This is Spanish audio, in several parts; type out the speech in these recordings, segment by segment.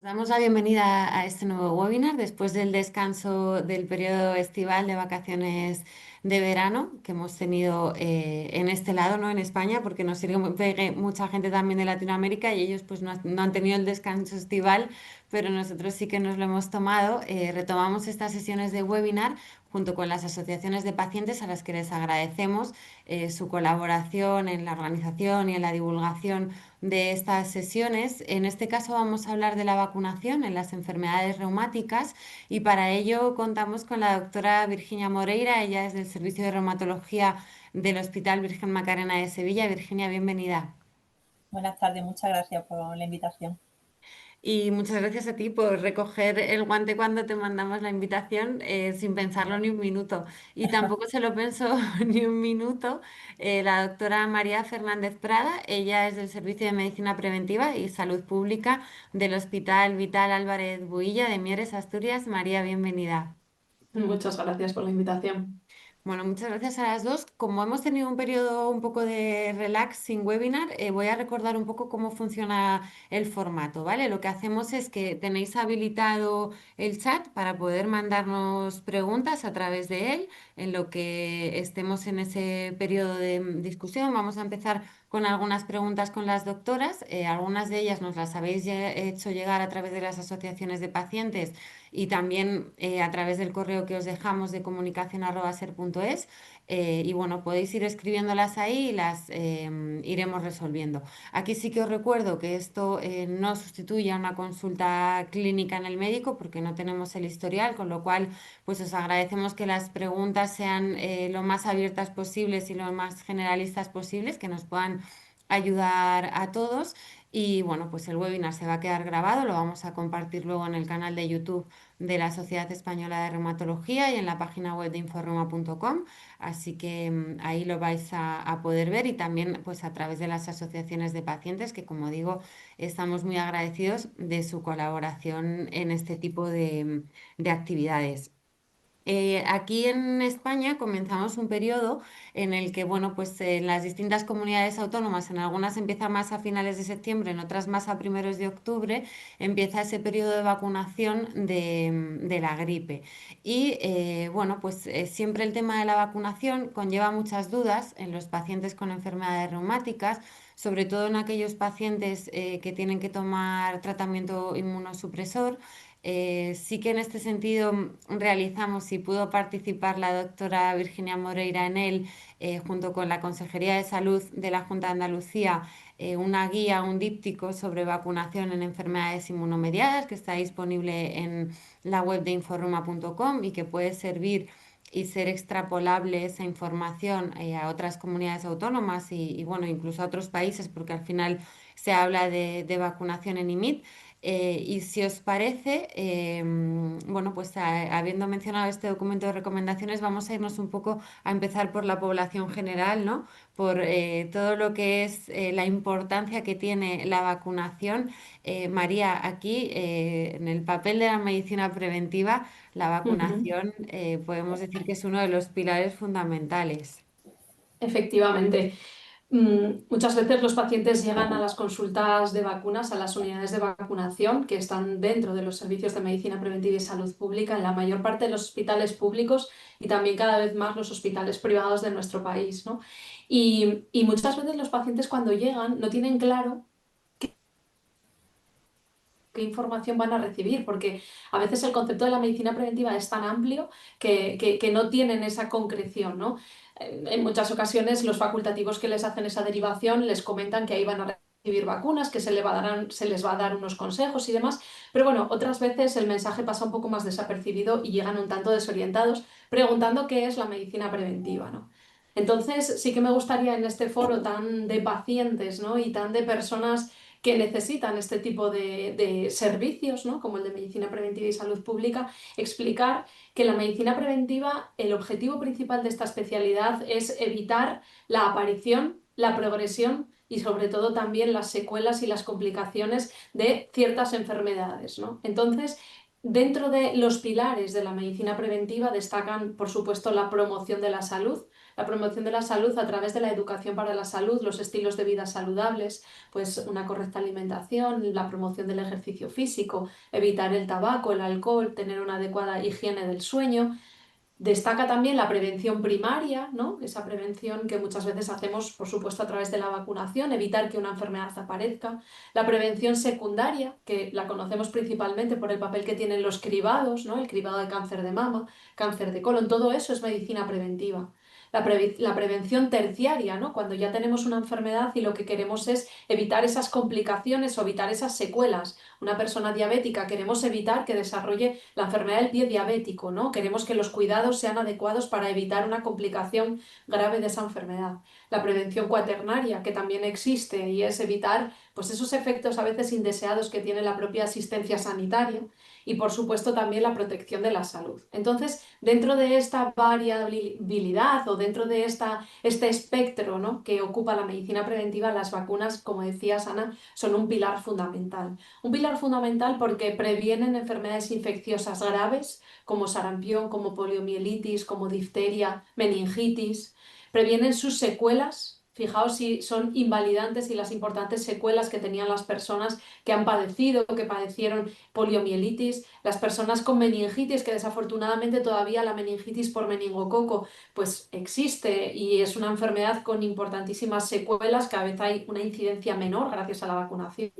Damos la bienvenida a este nuevo webinar después del descanso del periodo estival de vacaciones de verano que hemos tenido en este lado, ¿no? En España, porque nos sigue mucha gente también de Latinoamérica y ellos pues no han tenido el descanso estival, pero nosotros sí que nos lo hemos tomado. Retomamos estas sesiones de webinar junto con las asociaciones de pacientes a las que les agradecemos su colaboración en la organización y en la divulgación de estas sesiones. En este caso vamos a hablar de la vacunación en las enfermedades reumáticas y para ello contamos con la doctora Virginia Moreira. Ella es del Servicio de Reumatología del Hospital Virgen Macarena de Sevilla. Virginia, bienvenida. Buenas tardes, muchas gracias por la invitación. Y muchas gracias a ti por recoger el guante cuando te mandamos la invitación sin pensarlo ni un minuto. Y tampoco se lo pensó ni un minuto la doctora María Fernández Prada. Ella es del Servicio de Medicina Preventiva y Salud Pública del Hospital Vital Álvarez Builla de Mieres, Asturias. María, bienvenida. Muchas gracias por la invitación. Bueno, muchas gracias a las dos. Como hemos tenido un periodo un poco de relax sin webinar, voy a recordar un poco cómo funciona el formato, ¿vale? Lo que hacemos es que tenéis habilitado el chat para poder mandarnos preguntas a través de él. En lo que estemos en ese periodo de discusión, vamos a empezar con algunas preguntas con las doctoras. Algunas de ellas nos las habéis hecho llegar a través de las asociaciones de pacientes y también a través del correo que os dejamos de comunicación@ser.es. Y bueno, podéis ir escribiéndolas ahí y las iremos resolviendo. Aquí sí que os recuerdo que esto no sustituye a una consulta clínica en el médico porque no tenemos el historial, con lo cual pues os agradecemos que las preguntas sean lo más abiertas posibles y lo más generalistas posibles, que nos puedan ayudar a todos. Y bueno, pues el webinar se va a quedar grabado, lo vamos a compartir luego en el canal de YouTube de la Sociedad Española de Reumatología y en la página web de inforreuma.com. Así que ahí lo vais a poder ver y también pues a través de las asociaciones de pacientes que como digo estamos muy agradecidos de su colaboración en este tipo de actividades. Aquí en España comenzamos un periodo en el que, bueno, pues en las distintas comunidades autónomas, en algunas empieza más a finales de septiembre, en otras más a primeros de octubre, empieza ese periodo de vacunación de la gripe. Y bueno, pues siempre el tema de la vacunación conlleva muchas dudas en los pacientes con enfermedades reumáticas, sobre todo en aquellos pacientes que tienen que tomar tratamiento inmunosupresor. Sí que en este sentido realizamos y pudo participar la doctora Virginia Moreira en él, junto con la Consejería de Salud de la Junta de Andalucía, una guía, un díptico sobre vacunación en enfermedades inmunomediadas que está disponible en la web de inforruma.com y que puede servir y ser extrapolable esa información a otras comunidades autónomas bueno, incluso a otros países, porque al final se habla de vacunación en IMIT. Y si os parece, bueno, pues habiendo mencionado este documento de recomendaciones, vamos a irnos un poco a empezar por la población general, ¿no? Por todo lo que es la importancia que tiene la vacunación. María, aquí en el papel de la medicina preventiva, la Ujú. vacunación podemos decir que es uno de los pilares fundamentales. Efectivamente. Muchas veces los pacientes llegan a las consultas de vacunas, a las unidades de vacunación que están dentro de los servicios de medicina preventiva y salud pública en la mayor parte de los hospitales públicos y también cada vez más los hospitales privados de nuestro país, ¿no? Y muchas veces los pacientes cuando llegan no tienen claro qué información van a recibir, porque a veces el concepto de la medicina preventiva es tan amplio que no tienen esa concreción, ¿no? En muchas ocasiones los facultativos que les hacen esa derivación les comentan que ahí van a recibir vacunas, que se les va a dar unos consejos y demás, pero bueno, otras veces el mensaje pasa un poco más desapercibido y llegan un tanto desorientados preguntando qué es la medicina preventiva, ¿no? Entonces, sí que me gustaría en este foro tan de pacientes, ¿no? Y tan de personas que necesitan este tipo de servicios, ¿no? Como el de medicina preventiva y salud pública, explicar que la medicina preventiva, el objetivo principal de esta especialidad es evitar la aparición, la progresión y sobre todo también las secuelas y las complicaciones de ciertas enfermedades, ¿no? Entonces, dentro de los pilares de la medicina preventiva destacan, por supuesto, la promoción de la salud, La promoción de la salud a través de la educación para la salud, los estilos de vida saludables, pues una correcta alimentación, la promoción del ejercicio físico, evitar el tabaco, el alcohol, tener una adecuada higiene del sueño. Destaca también la prevención primaria, ¿no? Esa prevención que muchas veces hacemos, por supuesto, a través de la vacunación, evitar que una enfermedad aparezca. La prevención secundaria, que la conocemos principalmente por el papel que tienen los cribados, ¿no? El cribado de cáncer de mama, cáncer de colon, todo eso es medicina preventiva. La prevención terciaria, ¿no? Cuando ya tenemos una enfermedad y lo que queremos es evitar esas complicaciones o evitar esas secuelas. Una persona diabética queremos evitar que desarrolle la enfermedad del pie diabético, ¿no? Queremos que los cuidados sean adecuados para evitar una complicación grave de esa enfermedad. La prevención cuaternaria, que también existe, y es evitar pues, esos efectos a veces indeseados que tiene la propia asistencia sanitaria y, por supuesto, también la protección de la salud. Entonces, dentro de esta variabilidad o dentro de este espectro, ¿no? que ocupa la medicina preventiva, las vacunas, como decías, Ana, son un pilar fundamental. Un pilar fundamental porque previenen enfermedades infecciosas graves como sarampión, como poliomielitis, como difteria, meningitis. Previenen sus secuelas. Fijaos si son invalidantes y las importantes secuelas que tenían las personas que han padecido, que padecieron poliomielitis, las personas con meningitis, que desafortunadamente todavía la meningitis por meningococo pues existe y es una enfermedad con importantísimas secuelas, cada vez hay una incidencia menor gracias a la vacunación.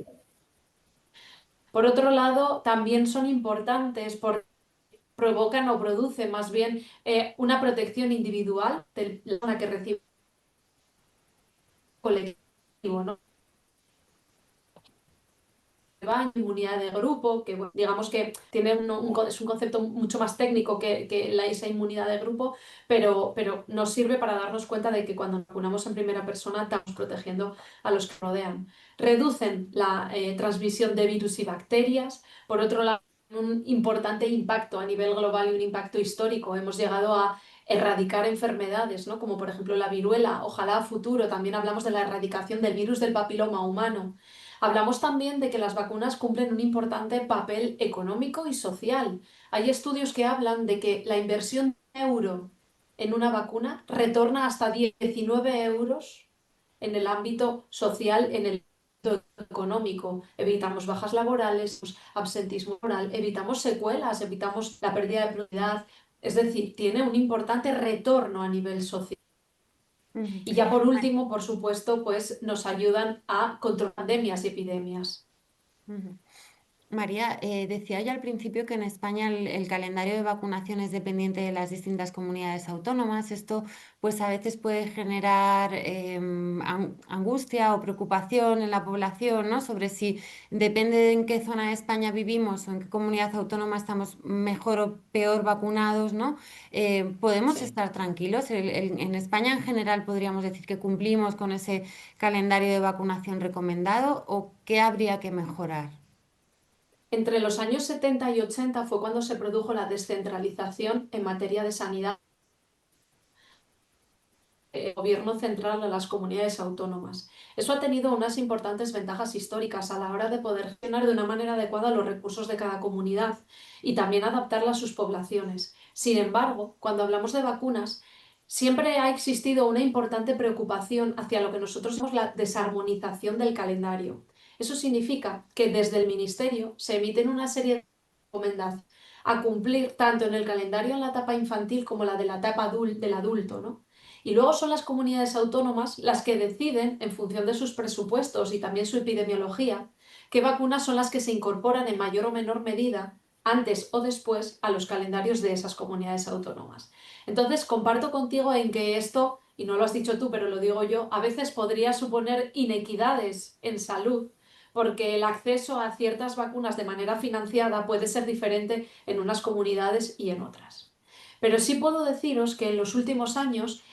Por otro lado, también son importantes porque provocan o producen más bien una protección individual de la persona que recibe el colectivo, ¿no? Inmunidad de grupo, que bueno, digamos que tiene es un concepto mucho más técnico que esa inmunidad de grupo, pero nos sirve para darnos cuenta de que cuando nos vacunamos en primera persona estamos protegiendo a los que rodean. Reducen la transmisión de virus y bacterias. Por otro lado, un importante impacto a nivel global y un impacto histórico. Hemos llegado a erradicar enfermedades, ¿no? Como por ejemplo la viruela. Ojalá a futuro también hablamos de la erradicación del virus del papiloma humano. Hablamos también de que las vacunas cumplen un importante papel económico y social. Hay estudios que hablan de que la inversión de euro en una vacuna retorna hasta 19 euros en el ámbito social, en el ámbito económico. Evitamos bajas laborales, absentismo laboral, evitamos secuelas, evitamos la pérdida de propiedad. Es decir, tiene un importante retorno a nivel social. Ujú. Y ya por último, por supuesto, pues nos ayudan a controlar pandemias y epidemias. Ujú. María, decía yo al principio que en España el calendario de vacunación es dependiente de las distintas comunidades autónomas. Esto, pues a veces puede generar angustia o preocupación en la población, ¿no? Sobre si depende de en qué zona de España vivimos o en qué comunidad autónoma estamos mejor o peor vacunados, ¿no? ¿Podemos Sí. estar tranquilos? En España en general podríamos decir que cumplimos con ese calendario de vacunación recomendado, ¿o qué habría que mejorar? Entre los años 70 y 80 fue cuando se produjo la descentralización en materia de sanidad, el gobierno central a las comunidades autónomas. Eso ha tenido unas importantes ventajas históricas a la hora de poder gestionar de una manera adecuada los recursos de cada comunidad y también adaptarla a sus poblaciones. Sin embargo, cuando hablamos de vacunas, siempre ha existido una importante preocupación hacia lo que nosotros llamamos la desarmonización del calendario. Eso significa que desde el Ministerio se emiten una serie de recomendaciones a cumplir tanto en el calendario en la etapa infantil como la de la etapa del adulto, ¿no? Y luego son las comunidades autónomas las que deciden, en función de sus presupuestos y también su epidemiología, qué vacunas son las que se incorporan en mayor o menor medida antes o después a los calendarios de esas comunidades autónomas. Entonces, comparto contigo en que esto, y no lo has dicho tú, pero lo digo yo, a veces podría suponer inequidades en salud, porque el acceso a ciertas vacunas de manera financiada puede ser diferente en unas comunidades y en otras. Pero sí puedo deciros que en los últimos años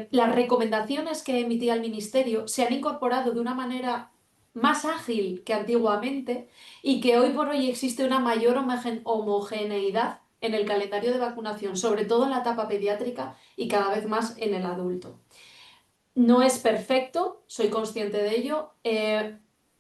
las recomendaciones que emitía el Ministerio se han incorporado de una manera más ágil que antiguamente y que hoy por hoy existe una mayor homogeneidad en el calendario de vacunación, sobre todo en la etapa pediátrica y cada vez más en el adulto. No es perfecto, soy consciente de ello.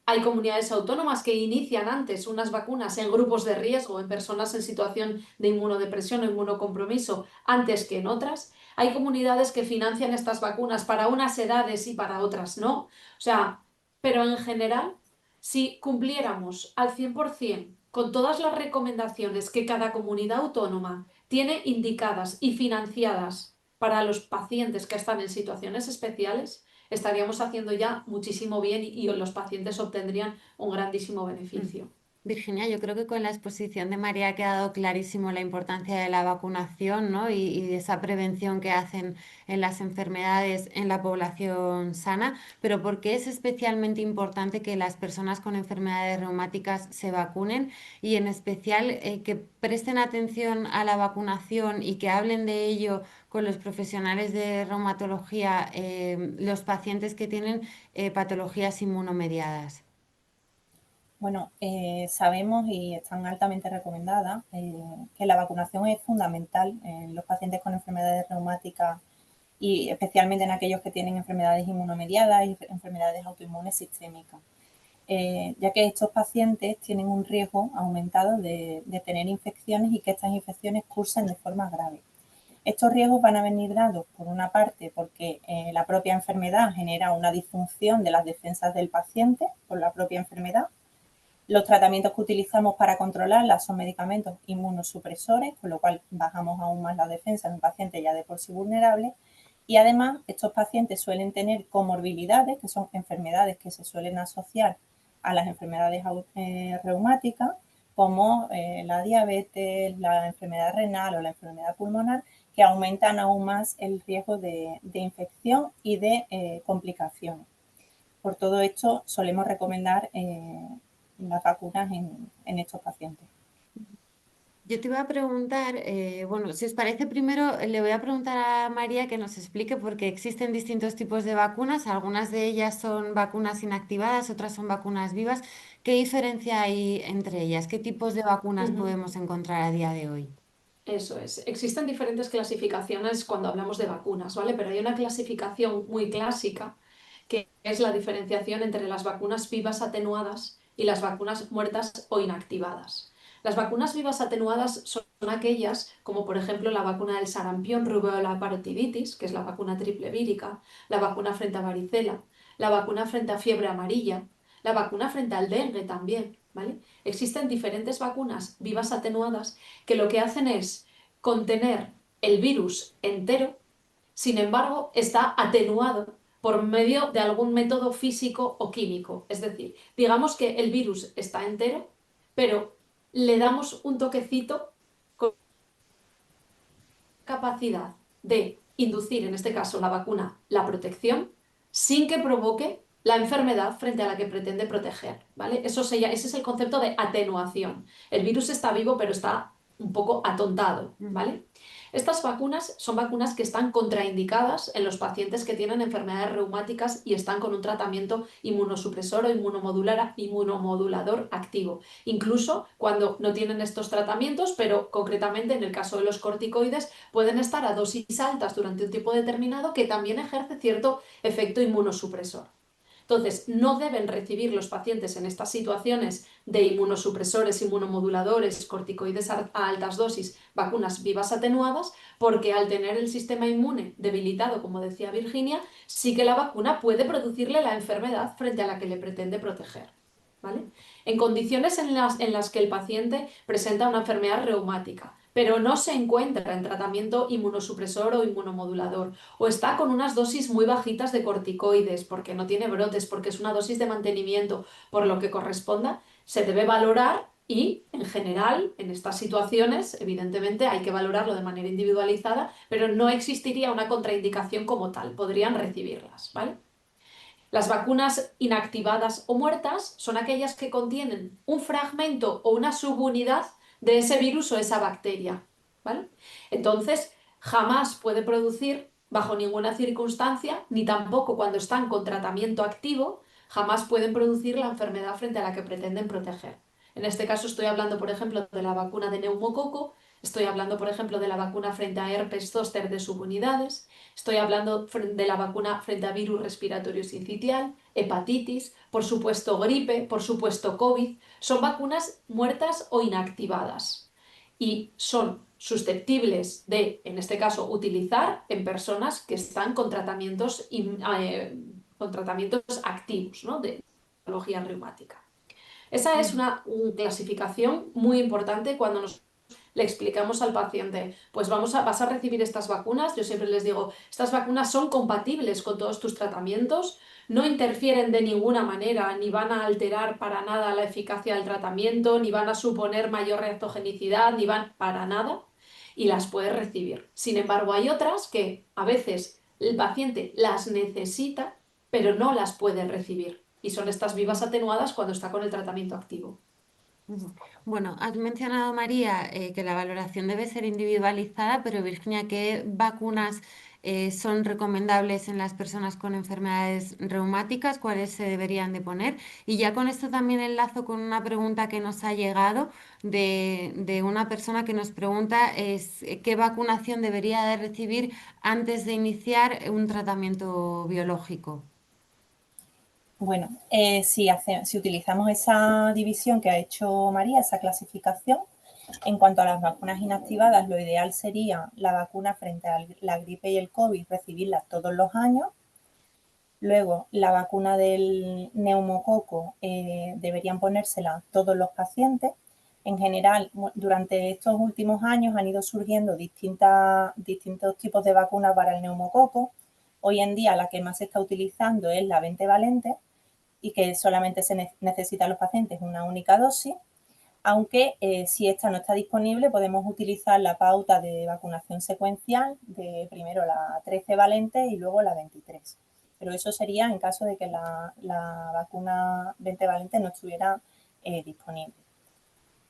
Hay comunidades autónomas que inician antes unas vacunas en grupos de riesgo, en personas en situación de inmunodepresión o inmunocompromiso, antes que en otras. Hay comunidades que financian estas vacunas para unas edades y para otras no. O sea, pero en general, si cumpliéramos al 100% con todas las recomendaciones que cada comunidad autónoma tiene indicadas y financiadas para los pacientes que están en situaciones especiales, estaríamos haciendo ya muchísimo bien y los pacientes obtendrían un grandísimo beneficio. Virginia, yo creo que con la exposición de María ha quedado clarísimo la importancia de la vacunación, ¿no? Y de esa prevención que hacen en las enfermedades en la población sana, pero ¿por qué es especialmente importante que las personas con enfermedades reumáticas se vacunen y en especial que presten atención a la vacunación y que hablen de ello con los profesionales de reumatología, los pacientes que tienen patologías inmunomediadas? Bueno, sabemos y están altamente recomendadas que la vacunación es fundamental en los pacientes con enfermedades reumáticas y especialmente en aquellos que tienen enfermedades inmunomediadas y enfermedades autoinmunes sistémicas, ya que estos pacientes tienen un riesgo aumentado de tener infecciones y que estas infecciones cursen de forma grave. Estos riesgos van a venir dados, por una parte, porque la propia enfermedad genera una disfunción de las defensas del paciente por la propia enfermedad. Los tratamientos que utilizamos para controlarla son medicamentos inmunosupresores, con lo cual bajamos aún más la defensa de un paciente ya de por sí vulnerable. Y además, estos pacientes suelen tener comorbilidades, que son enfermedades que se suelen asociar a las enfermedades reumáticas, como la diabetes, la enfermedad renal o la enfermedad pulmonar, que aumentan aún más el riesgo de infección y de complicaciones. Por todo esto, solemos recomendar las vacunas en estos pacientes. Yo te iba a preguntar, bueno, si os parece, primero le voy a preguntar a María que nos explique porque existen distintos tipos de vacunas, algunas de ellas son vacunas inactivadas, otras son vacunas vivas. ¿Qué diferencia hay entre ellas? ¿Qué tipos de vacunas Ujú. podemos encontrar a día de hoy? Eso es. Existen diferentes clasificaciones cuando hablamos de vacunas, ¿vale? Pero hay una clasificación muy clásica que es la diferenciación entre las vacunas vivas atenuadas y las vacunas muertas o inactivadas. Las vacunas vivas atenuadas son aquellas como por ejemplo la vacuna del sarampión, rubéola, parotiditis, que es la vacuna triple vírica, la vacuna frente a varicela, la vacuna frente a fiebre amarilla, la vacuna frente al dengue también, ¿vale? Existen diferentes vacunas vivas atenuadas que lo que hacen es contener el virus entero, sin embargo, está atenuado por medio de algún método físico o químico. Es decir, digamos que el virus está entero, pero le damos un toquecito con capacidad de inducir, en este caso la vacuna, la protección, sin que provoque la enfermedad frente a la que pretende proteger, ¿vale? Ese es el concepto de atenuación. El virus está vivo, pero está un poco atontado, Ujú. ¿vale? Estas vacunas son vacunas que están contraindicadas en los pacientes que tienen enfermedades reumáticas y están con un tratamiento inmunosupresor o inmunomodulador activo. Incluso cuando no tienen estos tratamientos, pero concretamente en el caso de los corticoides, pueden estar a dosis altas durante un tiempo determinado que también ejerce cierto efecto inmunosupresor. Entonces, no deben recibir los pacientes en estas situaciones de inmunosupresores, inmunomoduladores, corticoides a altas dosis, vacunas vivas atenuadas, porque al tener el sistema inmune debilitado, como decía Virginia, sí que la vacuna puede producirle la enfermedad frente a la que le pretende proteger. ¿Vale? En condiciones en las que el paciente presenta una enfermedad reumática, pero no se encuentra en tratamiento inmunosupresor o inmunomodulador, o está con unas dosis muy bajitas de corticoides, porque no tiene brotes, porque es una dosis de mantenimiento, por lo que corresponda, se debe valorar y, en general, en estas situaciones, evidentemente hay que valorarlo de manera individualizada, pero no existiría una contraindicación como tal, podrían recibirlas, ¿vale? Las vacunas inactivadas o muertas son aquellas que contienen un fragmento o una subunidad de ese virus o esa bacteria, ¿vale? Entonces, jamás puede producir, bajo ninguna circunstancia, ni tampoco cuando están con tratamiento activo, jamás pueden producir la enfermedad frente a la que pretenden proteger. En este caso estoy hablando, por ejemplo, de la vacuna de neumococo, estoy hablando, por ejemplo, de la vacuna frente a herpes zóster de subunidades, estoy hablando de la vacuna frente a virus respiratorio sincitial, hepatitis, por supuesto gripe, por supuesto COVID. Son vacunas muertas o inactivadas y son susceptibles de, en este caso, utilizar en personas que están con tratamientos activos, ¿no? De patología reumática. Esa es una clasificación muy importante cuando le explicamos al paciente, pues vas a recibir estas vacunas. Yo siempre les digo, estas vacunas son compatibles con todos tus tratamientos, no interfieren de ninguna manera, ni van a alterar para nada la eficacia del tratamiento, ni van a suponer mayor reactogenicidad, ni van para nada, y las puedes recibir. Sin embargo, hay otras que a veces el paciente las necesita, pero no las puede recibir. Y son estas vivas atenuadas cuando está con el tratamiento activo. Ujú. Bueno, has mencionado, María, que la valoración debe ser individualizada, pero Virginia, ¿qué vacunas son recomendables en las personas con enfermedades reumáticas? ¿Cuáles se deberían de poner? Y ya con esto también enlazo con una pregunta que nos ha llegado de una persona que nos pregunta ¿qué vacunación debería de recibir antes de iniciar un tratamiento biológico? Bueno, si utilizamos esa división que ha hecho María, esa clasificación, en cuanto a las vacunas inactivadas, lo ideal sería la vacuna frente a la gripe y el COVID, recibirla todos los años. Luego, la vacuna del neumococo deberían ponérsela todos los pacientes. En general, durante estos últimos años han ido surgiendo distintos tipos de vacunas para el neumococo. Hoy en día la que más se está utilizando es la 20-valente y que solamente se necesita a los pacientes una única dosis, aunque si esta no está disponible podemos utilizar la pauta de vacunación secuencial de primero la 13-valente y luego la 23. Pero eso sería en caso de que la vacuna 20-valente no estuviera disponible.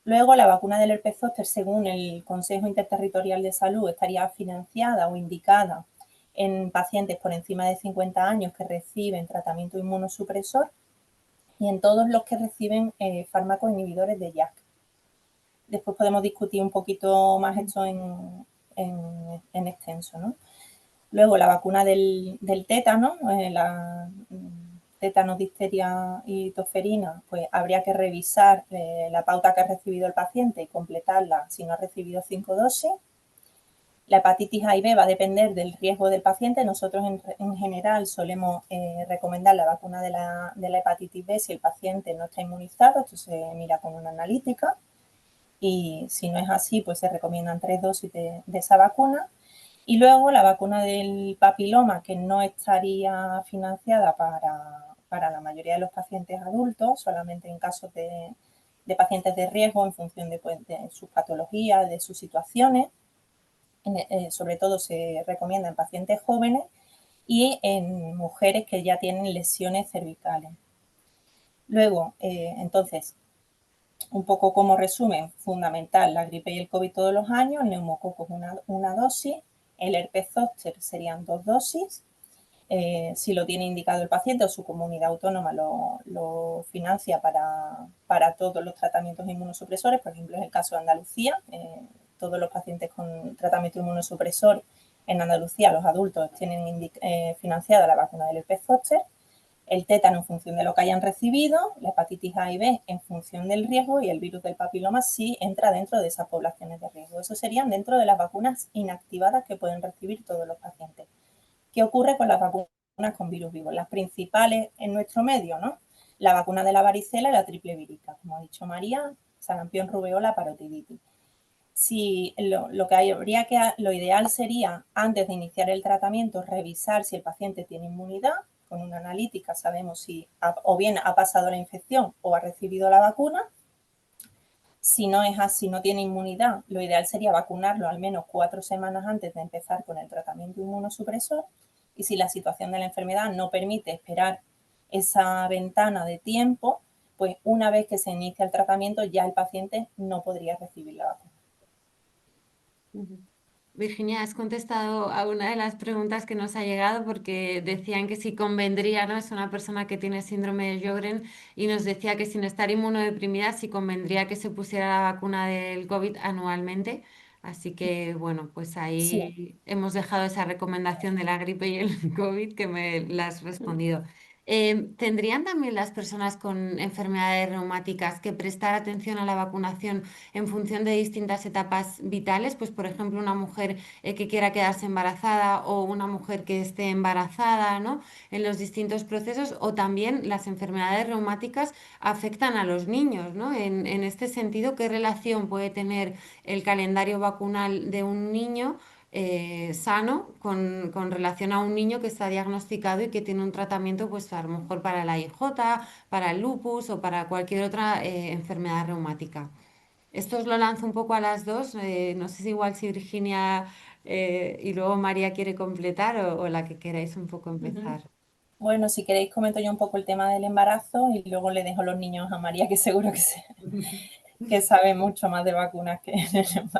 Luego, la vacuna del herpes zóster, según el Consejo Interterritorial de Salud, estaría financiada o indicada en pacientes por encima de 50 años que reciben tratamiento inmunosupresor y en todos los que reciben fármacos inhibidores de JAK. Después podemos discutir un poquito más esto en extenso, ¿no? Luego, la vacuna del tétano, la tétano, difteria y tosferina, pues habría que revisar la pauta que ha recibido el paciente y completarla si no ha recibido 5 dosis. La hepatitis A y B va a depender del riesgo del paciente. Nosotros en general solemos recomendar la vacuna de la hepatitis B si el paciente no está inmunizado. Esto se mira con una analítica y si no es así, pues se recomiendan 3 dosis de esa vacuna. Y luego la vacuna del papiloma, que no estaría financiada para la mayoría de los pacientes adultos, solamente en casos de pacientes de riesgo en función pues, de sus patologías, de sus situaciones. Sobre todo se recomienda en pacientes jóvenes y en mujeres que ya tienen lesiones cervicales. Luego, entonces, un poco como resumen, fundamental, la gripe y el COVID todos los años, el neumococo una dosis, el herpes zóster serían 2 dosis, si lo tiene indicado el paciente o su comunidad autónoma lo financia para todos los tratamientos inmunosupresores, por ejemplo, es el caso de Andalucía, todos los pacientes con tratamiento inmunosupresor en Andalucía, los adultos, tienen financiada la vacuna del herpes zóster, el tétano en función de lo que hayan recibido, la hepatitis A y B en función del riesgo y el virus del papiloma sí entra dentro de esas poblaciones de riesgo. Eso serían dentro de las vacunas inactivadas que pueden recibir todos los pacientes. ¿Qué ocurre con las vacunas con virus vivo? Las principales en nuestro medio, ¿no? La vacuna de la varicela y la triple vírica, como ha dicho María, sarampión, rubeola, parotiditis. Si lo ideal sería, antes de iniciar el tratamiento, revisar si el paciente tiene inmunidad. Con una analítica sabemos si o bien ha pasado la infección o ha recibido la vacuna. Si no es así, no tiene inmunidad, lo ideal sería vacunarlo al menos 4 semanas antes de empezar con el tratamiento inmunosupresor. Y si la situación de la enfermedad no permite esperar esa ventana de tiempo, pues una vez que se inicia el tratamiento ya el paciente no podría recibir la vacuna. Ujú. Virginia, has contestado a una de las preguntas que nos ha llegado porque decían que si convendría, ¿no? Es una persona que tiene síndrome de Sjögren y nos decía que sin estar inmunodeprimida, si convendría que se pusiera la vacuna del COVID anualmente. Así que, bueno, pues Sí, ahí hemos dejado esa recomendación de la gripe y el COVID que me la has respondido. ¿Tendrían también las personas con enfermedades reumáticas que prestar atención a la vacunación en función de distintas etapas vitales? Pues, por ejemplo, una mujer que quiera quedarse embarazada o una mujer que esté embarazada, ¿no? En los distintos procesos, o también las enfermedades reumáticas afectan a los niños, ¿no? En este sentido, ¿qué relación puede tener el calendario vacunal de un niño sano con relación a un niño que está diagnosticado y que tiene un tratamiento, pues a lo mejor para la IJ, para el lupus o para cualquier otra enfermedad reumática? Esto os lo lanzo un poco a las dos. No sé si igual si Virginia y luego María quiere completar o la que queráis un poco Ujú. empezar. Bueno, si queréis comento yo un poco el tema del embarazo y luego le dejo los niños a María, que seguro que sabe mucho más de vacunas que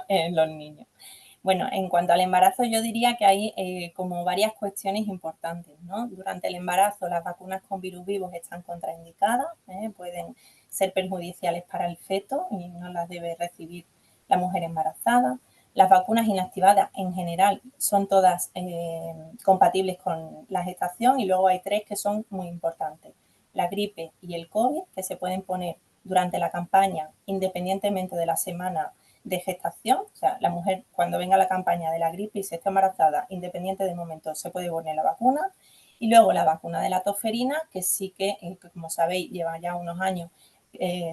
en los niños. Bueno, en cuanto al embarazo, yo diría que hay como varias cuestiones importantes, ¿no? Durante el embarazo, las vacunas con virus vivos están contraindicadas, pueden ser perjudiciales para el feto y no las debe recibir la mujer embarazada. Las vacunas inactivadas en general son todas compatibles con la gestación y luego hay 3 que son muy importantes. La gripe y el COVID, que se pueden poner durante la campaña independientemente de la semana de gestación, o sea, la mujer cuando venga la campaña de la gripe y se esté embarazada, independiente del momento, se puede poner la vacuna. Y luego la vacuna de la tosferina, que sí que como sabéis, lleva ya unos años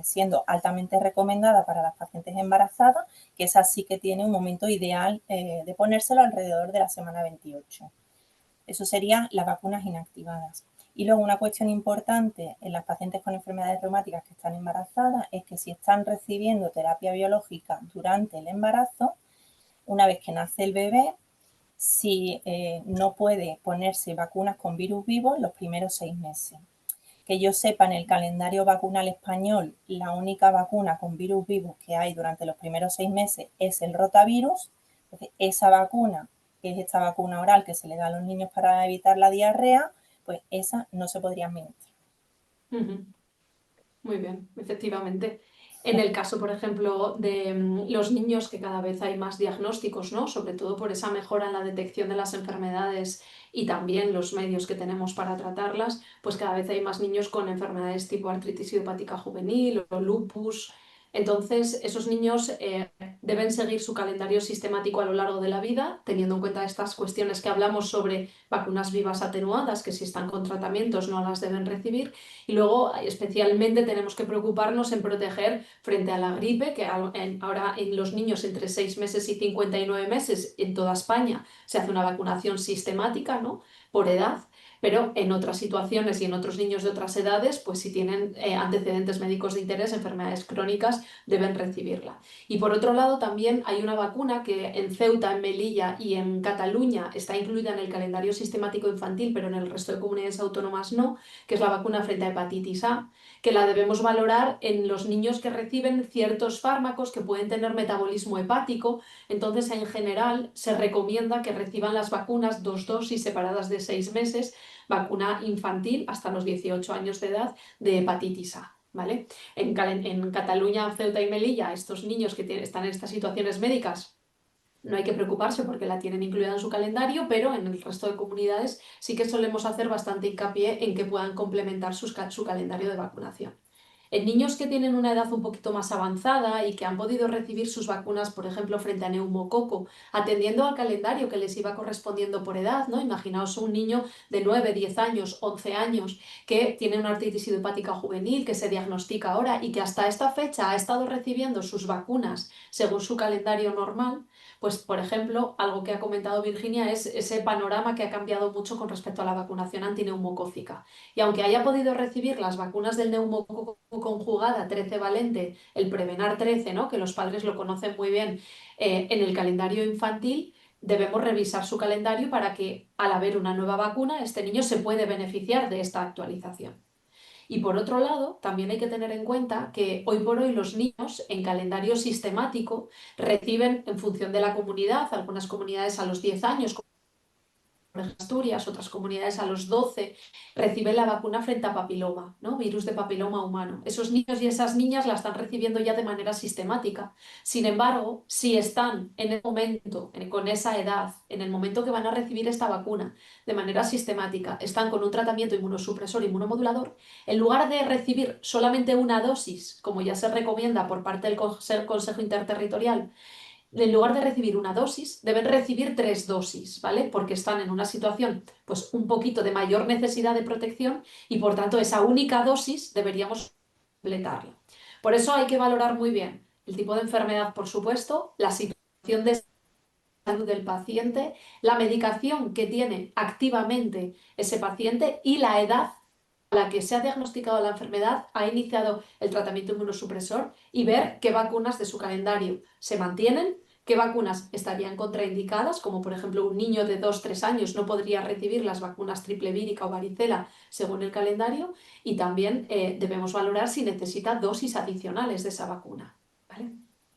siendo altamente recomendada para las pacientes embarazadas, que esa sí que tiene un momento ideal de ponérselo alrededor de la semana 28. Eso serían las vacunas inactivadas. Y luego una cuestión importante en las pacientes con enfermedades reumáticas que están embarazadas es que si están recibiendo terapia biológica durante el embarazo, una vez que nace el bebé, si no puede ponerse vacunas con virus vivo en los primeros 6 meses. Que yo sepa, en el calendario vacunal español, la única vacuna con virus vivo que hay durante los primeros 6 meses es el rotavirus. Entonces, esa vacuna, que es esta vacuna oral que se le da a los niños para evitar la diarrea, pues esa no se podría administrar. Ujú. Muy bien, efectivamente. En el caso, por ejemplo, de los niños, que cada vez hay más diagnósticos, ¿no? Sobre todo por esa mejora en la detección de las enfermedades y también los medios que tenemos para tratarlas, pues cada vez hay más niños con enfermedades tipo artritis idiopática juvenil o lupus. Entonces, esos niños deben seguir su calendario sistemático a lo largo de la vida, teniendo en cuenta estas cuestiones que hablamos sobre vacunas vivas atenuadas, que si están con tratamientos no las deben recibir. Y luego, especialmente, tenemos que preocuparnos en proteger frente a la gripe, que ahora en los niños entre 6 meses y 59 meses en toda España se hace una vacunación sistemática, ¿no? Por edad, pero en otras situaciones y en otros niños de otras edades, pues si tienen antecedentes médicos de interés, enfermedades crónicas, deben recibirla. Y por otro lado, también hay una vacuna que en Ceuta, en Melilla y en Cataluña está incluida en el calendario sistemático infantil, pero en el resto de comunidades autónomas no, que es la vacuna frente a hepatitis A, que la debemos valorar en los niños que reciben ciertos fármacos que pueden tener metabolismo hepático. Entonces, en general, se recomienda que reciban las vacunas 2 dosis separadas de 6 meses, vacuna infantil hasta los 18 años de edad de hepatitis A. ¿Vale? En Cataluña, Ceuta y Melilla, estos niños que están en estas situaciones médicas no hay que preocuparse porque la tienen incluida en su calendario, pero en el resto de comunidades sí que solemos hacer bastante hincapié en que puedan complementar su calendario de vacunación. En niños que tienen una edad un poquito más avanzada y que han podido recibir sus vacunas, por ejemplo, frente a neumococo, atendiendo al calendario que les iba correspondiendo por edad, ¿no? Imaginaos un niño de 9, 10 años, 11 años que tiene una artritis idiopática juvenil que se diagnostica ahora y que hasta esta fecha ha estado recibiendo sus vacunas según su calendario normal. Pues, por ejemplo, algo que ha comentado Virginia es ese panorama que ha cambiado mucho con respecto a la vacunación antineumocócica. Y aunque haya podido recibir las vacunas del neumococo conjugada 13 valente, el Prevenar 13, ¿no? Que los padres lo conocen muy bien, en el calendario infantil, debemos revisar su calendario para que al haber una nueva vacuna, este niño se puede beneficiar de esta actualización. Y por otro lado, también hay que tener en cuenta que hoy por hoy los niños en calendario sistemático reciben en función de la comunidad, algunas comunidades a los 10 años, Asturias, otras comunidades a los 12 reciben la vacuna frente a papiloma, ¿no? Virus de papiloma humano. Esos niños y esas niñas la están recibiendo ya de manera sistemática. Sin embargo, si están en el momento, con esa edad, en el momento que van a recibir esta vacuna de manera sistemática, están con un tratamiento inmunosupresor, inmunomodulador, en lugar de recibir solamente una dosis, como ya se recomienda por parte del Consejo Interterritorial, en lugar de recibir una dosis, deben recibir 3 dosis, ¿vale? Porque están en una situación, pues, un poquito de mayor necesidad de protección y, por tanto, esa única dosis deberíamos completarla. Por eso hay que valorar muy bien el tipo de enfermedad, por supuesto, la situación de salud del paciente, la medicación que tiene activamente ese paciente y la edad a la que se ha diagnosticado la enfermedad, ha iniciado el tratamiento inmunosupresor y ver qué vacunas de su calendario se mantienen, qué vacunas estarían contraindicadas, como por ejemplo un niño de 2 o 3 años no podría recibir las vacunas triple vírica o varicela según el calendario, y también debemos valorar si necesita dosis adicionales de esa vacuna, ¿vale?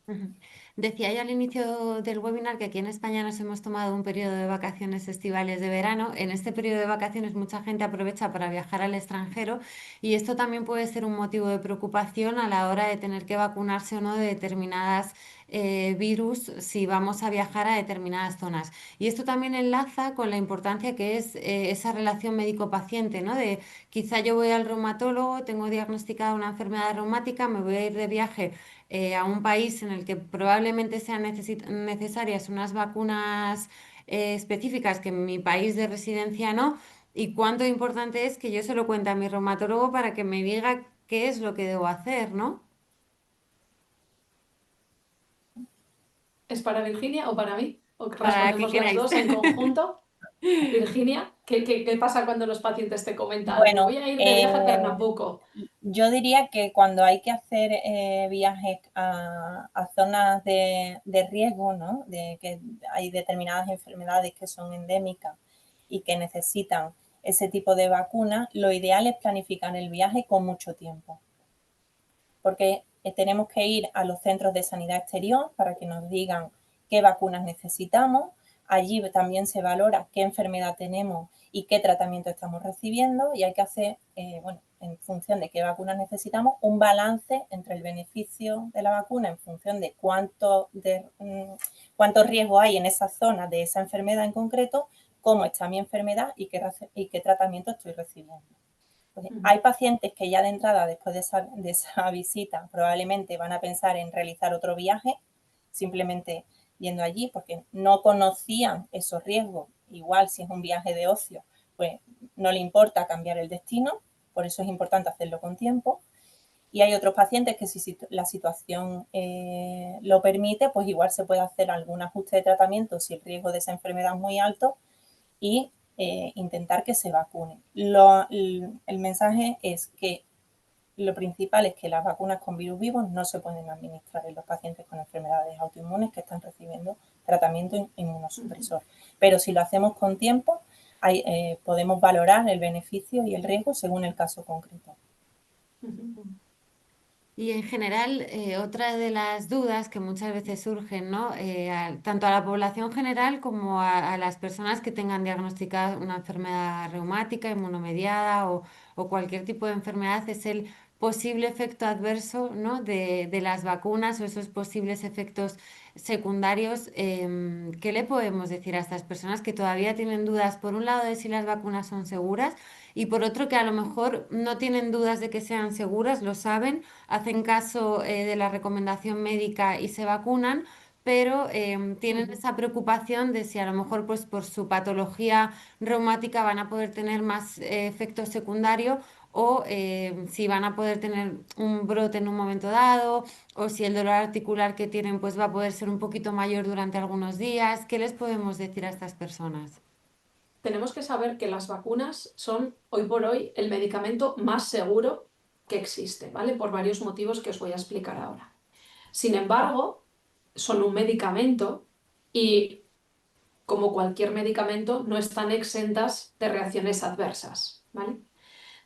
Ujú. Decía yo al inicio del webinar que aquí en España nos hemos tomado un periodo de vacaciones estivales de verano. En este periodo de vacaciones mucha gente aprovecha para viajar al extranjero y esto también puede ser un motivo de preocupación a la hora de tener que vacunarse o no de determinadas virus si vamos a viajar a determinadas zonas. Y esto también enlaza con la importancia que es esa relación médico-paciente, ¿no? De quizá yo voy al reumatólogo, tengo diagnosticada una enfermedad reumática, me voy a ir de viaje a un país en el que probablemente sean necesarias unas vacunas específicas que en mi país de residencia no, y cuánto importante es que yo se lo cuente a mi reumatólogo para que me diga qué es lo que debo hacer, ¿no? ¿Es para Virginia o para mí? ¿O Para que respondemos las queráis. dos en conjunto? Virginia, ¿qué pasa cuando los pacientes te comentan? Me Bueno, voy a ir de viaje a Pernambuco. yo diría que cuando hay que hacer viajes a zonas de riesgo, ¿no? De que hay determinadas enfermedades que son endémicas y que necesitan ese tipo de vacunas, lo ideal es planificar el viaje con mucho tiempo, porque tenemos que ir a los centros de sanidad exterior para que nos digan qué vacunas necesitamos. Allí también se valora qué enfermedad tenemos y qué tratamiento estamos recibiendo, y hay que hacer, bueno, en función de qué vacunas necesitamos, un balance entre el beneficio de la vacuna en función de cuánto riesgo hay en esa zona de esa enfermedad en concreto, cómo está mi enfermedad y qué tratamiento estoy recibiendo. Pues hay pacientes que ya de entrada, después de esa visita, probablemente van a pensar en realizar otro viaje, simplemente yendo allí, porque no conocían esos riesgos. Igual si es un viaje de ocio, pues no le importa cambiar el destino, por eso es importante hacerlo con tiempo. Y hay otros pacientes que si la situación lo permite, pues igual se puede hacer algún ajuste de tratamiento si el riesgo de esa enfermedad es muy alto y intentar que se vacunen. El mensaje es que lo principal es que las vacunas con virus vivos no se pueden administrar en los pacientes con enfermedades autoinmunes que están recibiendo tratamiento inmunosupresor. Pero si lo hacemos con tiempo, podemos valorar el beneficio y el riesgo según el caso concreto. Y en general, otra de las dudas que muchas veces surgen, ¿no? Tanto a la población general como a las personas que tengan diagnosticada una enfermedad reumática, inmunomediada o cualquier tipo de enfermedad, es el posible efecto adverso, ¿no? de las vacunas o esos posibles efectos secundarios. ¿Qué le podemos decir a estas personas que todavía tienen dudas, por un lado, de si las vacunas son seguras y por otro, que a lo mejor no tienen dudas de que sean seguras, lo saben, hacen caso de la recomendación médica y se vacunan, pero tienen esa preocupación de si a lo mejor pues por su patología reumática van a poder tener más efectos secundarios o si van a poder tener un brote en un momento dado o si el dolor articular que tienen pues va a poder ser un poquito mayor durante algunos días? ¿Qué les podemos decir a estas personas? Tenemos que saber que las vacunas son hoy por hoy el medicamento más seguro que existe, ¿vale? Por varios motivos que os voy a explicar ahora. Sin embargo, son un medicamento y, como cualquier medicamento, no están exentas de reacciones adversas, ¿vale?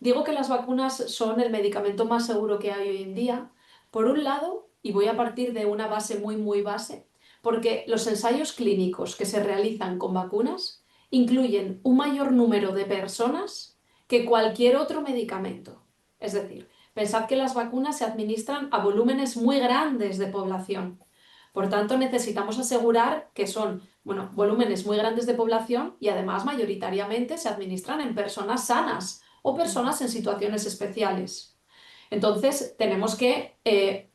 Digo que las vacunas son el medicamento más seguro que hay hoy en día, por un lado, y voy a partir de una base muy base, porque los ensayos clínicos que se realizan con vacunas incluyen un mayor número de personas que cualquier otro medicamento. Es decir, pensad que las vacunas se administran a volúmenes muy grandes de población. Por tanto, necesitamos asegurar que son, bueno, volúmenes muy grandes de población y además mayoritariamente se administran en personas sanas o personas en situaciones especiales. Entonces, tenemos que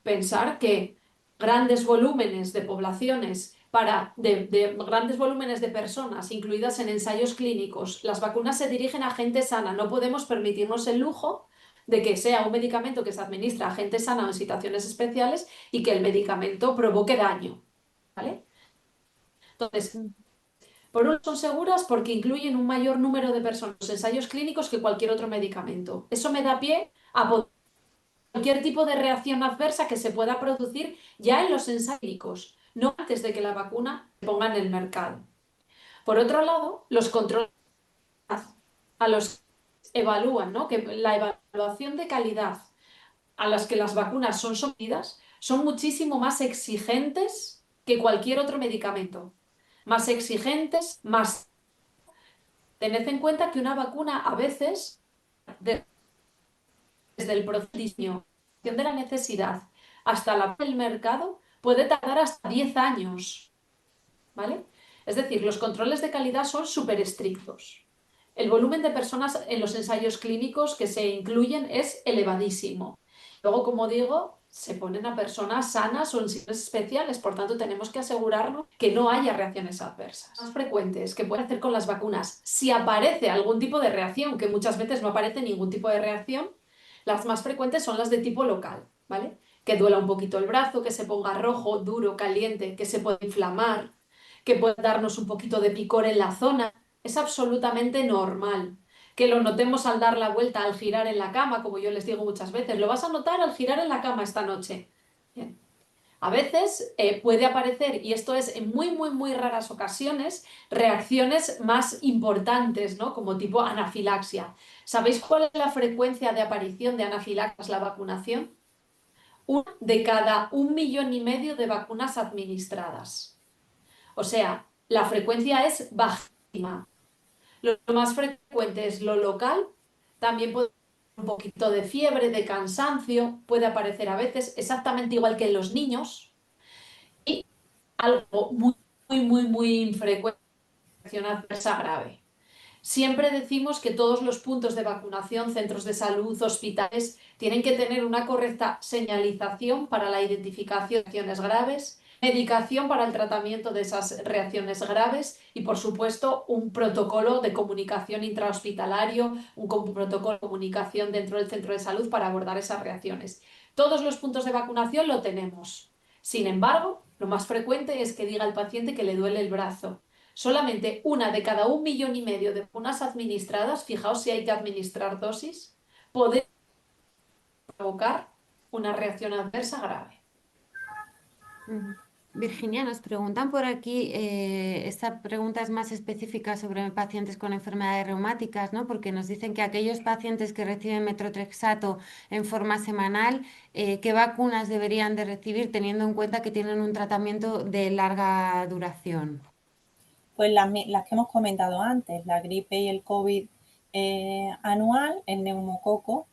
pensar que grandes volúmenes de poblaciones de grandes volúmenes de personas incluidas en ensayos clínicos, las vacunas se dirigen a gente sana. No podemos permitirnos el lujo de que sea un medicamento que se administra a gente sana o en situaciones especiales y que el medicamento provoque daño. ¿Vale? Entonces, Mm. por un lado son seguras porque incluyen un mayor número de personas en ensayos clínicos que cualquier otro medicamento. Eso me da pie a cualquier tipo de reacción adversa que se pueda producir ya en los ensayos clínicos, no antes de que la vacuna se ponga en el mercado. Por otro lado, los controles a los que evalúan, ¿no? Que la evaluación de calidad a las que las vacunas son sometidas son muchísimo más exigentes que cualquier otro medicamento. Más exigentes, más... Tened en cuenta que una vacuna a veces, desde el proceso de diseño de la necesidad hasta la del mercado, puede tardar hasta 10 años. ¿Vale? Es decir, los controles de calidad son súper estrictos. El volumen de personas en los ensayos clínicos que se incluyen es elevadísimo. Luego, como digo, se ponen a personas sanas o en situaciones especiales, por tanto tenemos que asegurarnos que no haya reacciones adversas. Más frecuentes que pueden hacer con las vacunas, si aparece algún tipo de reacción, que muchas veces no aparece ningún tipo de reacción, las más frecuentes son las de tipo local, ¿vale? Que duela un poquito el brazo, que se ponga rojo, duro, caliente, que se puede inflamar, que puede darnos un poquito de picor en la zona. Es absolutamente normal. Que lo notemos al dar la vuelta, al girar en la cama, como yo les digo muchas veces. Lo vas a notar al girar en la cama esta noche. Bien. A veces puede aparecer, y esto es en muy, muy, muy raras ocasiones, reacciones más importantes, ¿no? Como tipo anafilaxia. ¿Sabéis cuál es la frecuencia de aparición de anafilaxia tras la vacunación? Una de cada 1,5 millones de vacunas administradas. O sea, la frecuencia es bajísima. Lo más frecuente es lo local, también puede haber un poquito de fiebre, de cansancio, puede aparecer a veces exactamente igual que en los niños y algo muy, muy, muy, muy infrecuente, reacción adversa grave. Siempre decimos que todos los puntos de vacunación, centros de salud, hospitales, tienen que tener una correcta señalización para la identificación de reacciones graves, medicación para el tratamiento de esas reacciones graves y, por supuesto, un protocolo de comunicación intrahospitalario, un protocolo de comunicación dentro del centro de salud para abordar esas reacciones. Todos los puntos de vacunación lo tenemos. Sin embargo, lo más frecuente es que diga al paciente que le duele el brazo. Solamente una de cada 1,5 millones de vacunas administradas, fijaos si hay que administrar dosis, puede provocar una reacción adversa grave. Ujú. Virginia, nos preguntan por aquí, esta pregunta es más específica sobre pacientes con enfermedades reumáticas, ¿no? Porque nos dicen que aquellos pacientes que reciben metotrexato en forma semanal, ¿qué vacunas deberían de recibir teniendo en cuenta que tienen un tratamiento de larga duración? Pues las que hemos comentado antes, la gripe y el COVID anual, el neumococo,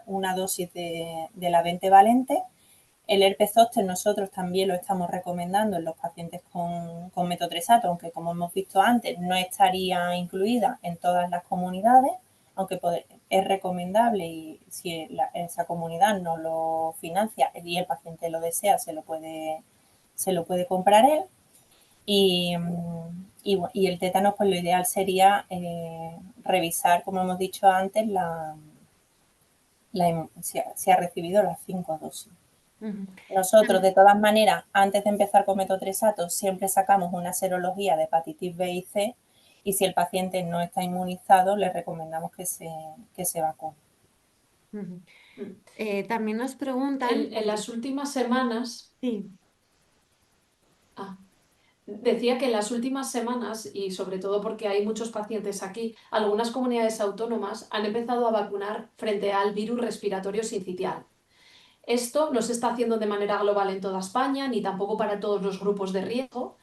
una dosis de la 20 valente. El herpes zóster nosotros también lo estamos recomendando en los pacientes con metotrexato, aunque como hemos visto antes no estaría incluida en todas las comunidades, aunque es recomendable y si esa comunidad no lo financia y el paciente lo desea, se lo puede comprar él. Y el tétanos, pues lo ideal sería revisar, como hemos dicho antes, si ha recibido las 5 dosis. Ujú. Nosotros, de todas maneras, antes de empezar con metotrexato, siempre sacamos una serología de hepatitis B y C y si el paciente no está inmunizado, le recomendamos que se vacune. Ujú. Mm. También nos preguntan, En las últimas semanas, sí. ah, decía que en las últimas semanas, y sobre todo porque hay muchos pacientes aquí, algunas comunidades autónomas han empezado a vacunar frente al virus respiratorio sincitial. Esto no se está haciendo de manera global en toda España, ni tampoco para todos los grupos de riesgo,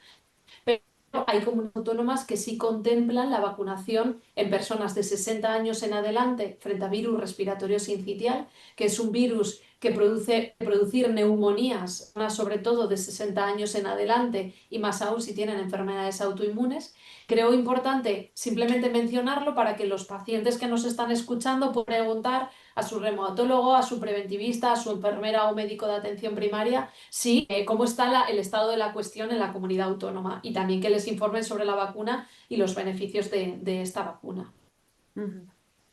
pero hay comunidades autónomas que sí contemplan la vacunación en personas de 60 años en adelante frente a virus respiratorio sincitial, que es un virus que producir neumonías, sobre todo de 60 años en adelante y más aún si tienen enfermedades autoinmunes. Creo importante simplemente mencionarlo para que los pacientes que nos están escuchando puedan preguntar a su reumatólogo, a su preventivista, a su enfermera o médico de atención primaria, sí, cómo está el estado de la cuestión en la comunidad autónoma y también que les informen sobre la vacuna y los beneficios de esta vacuna. Ujú.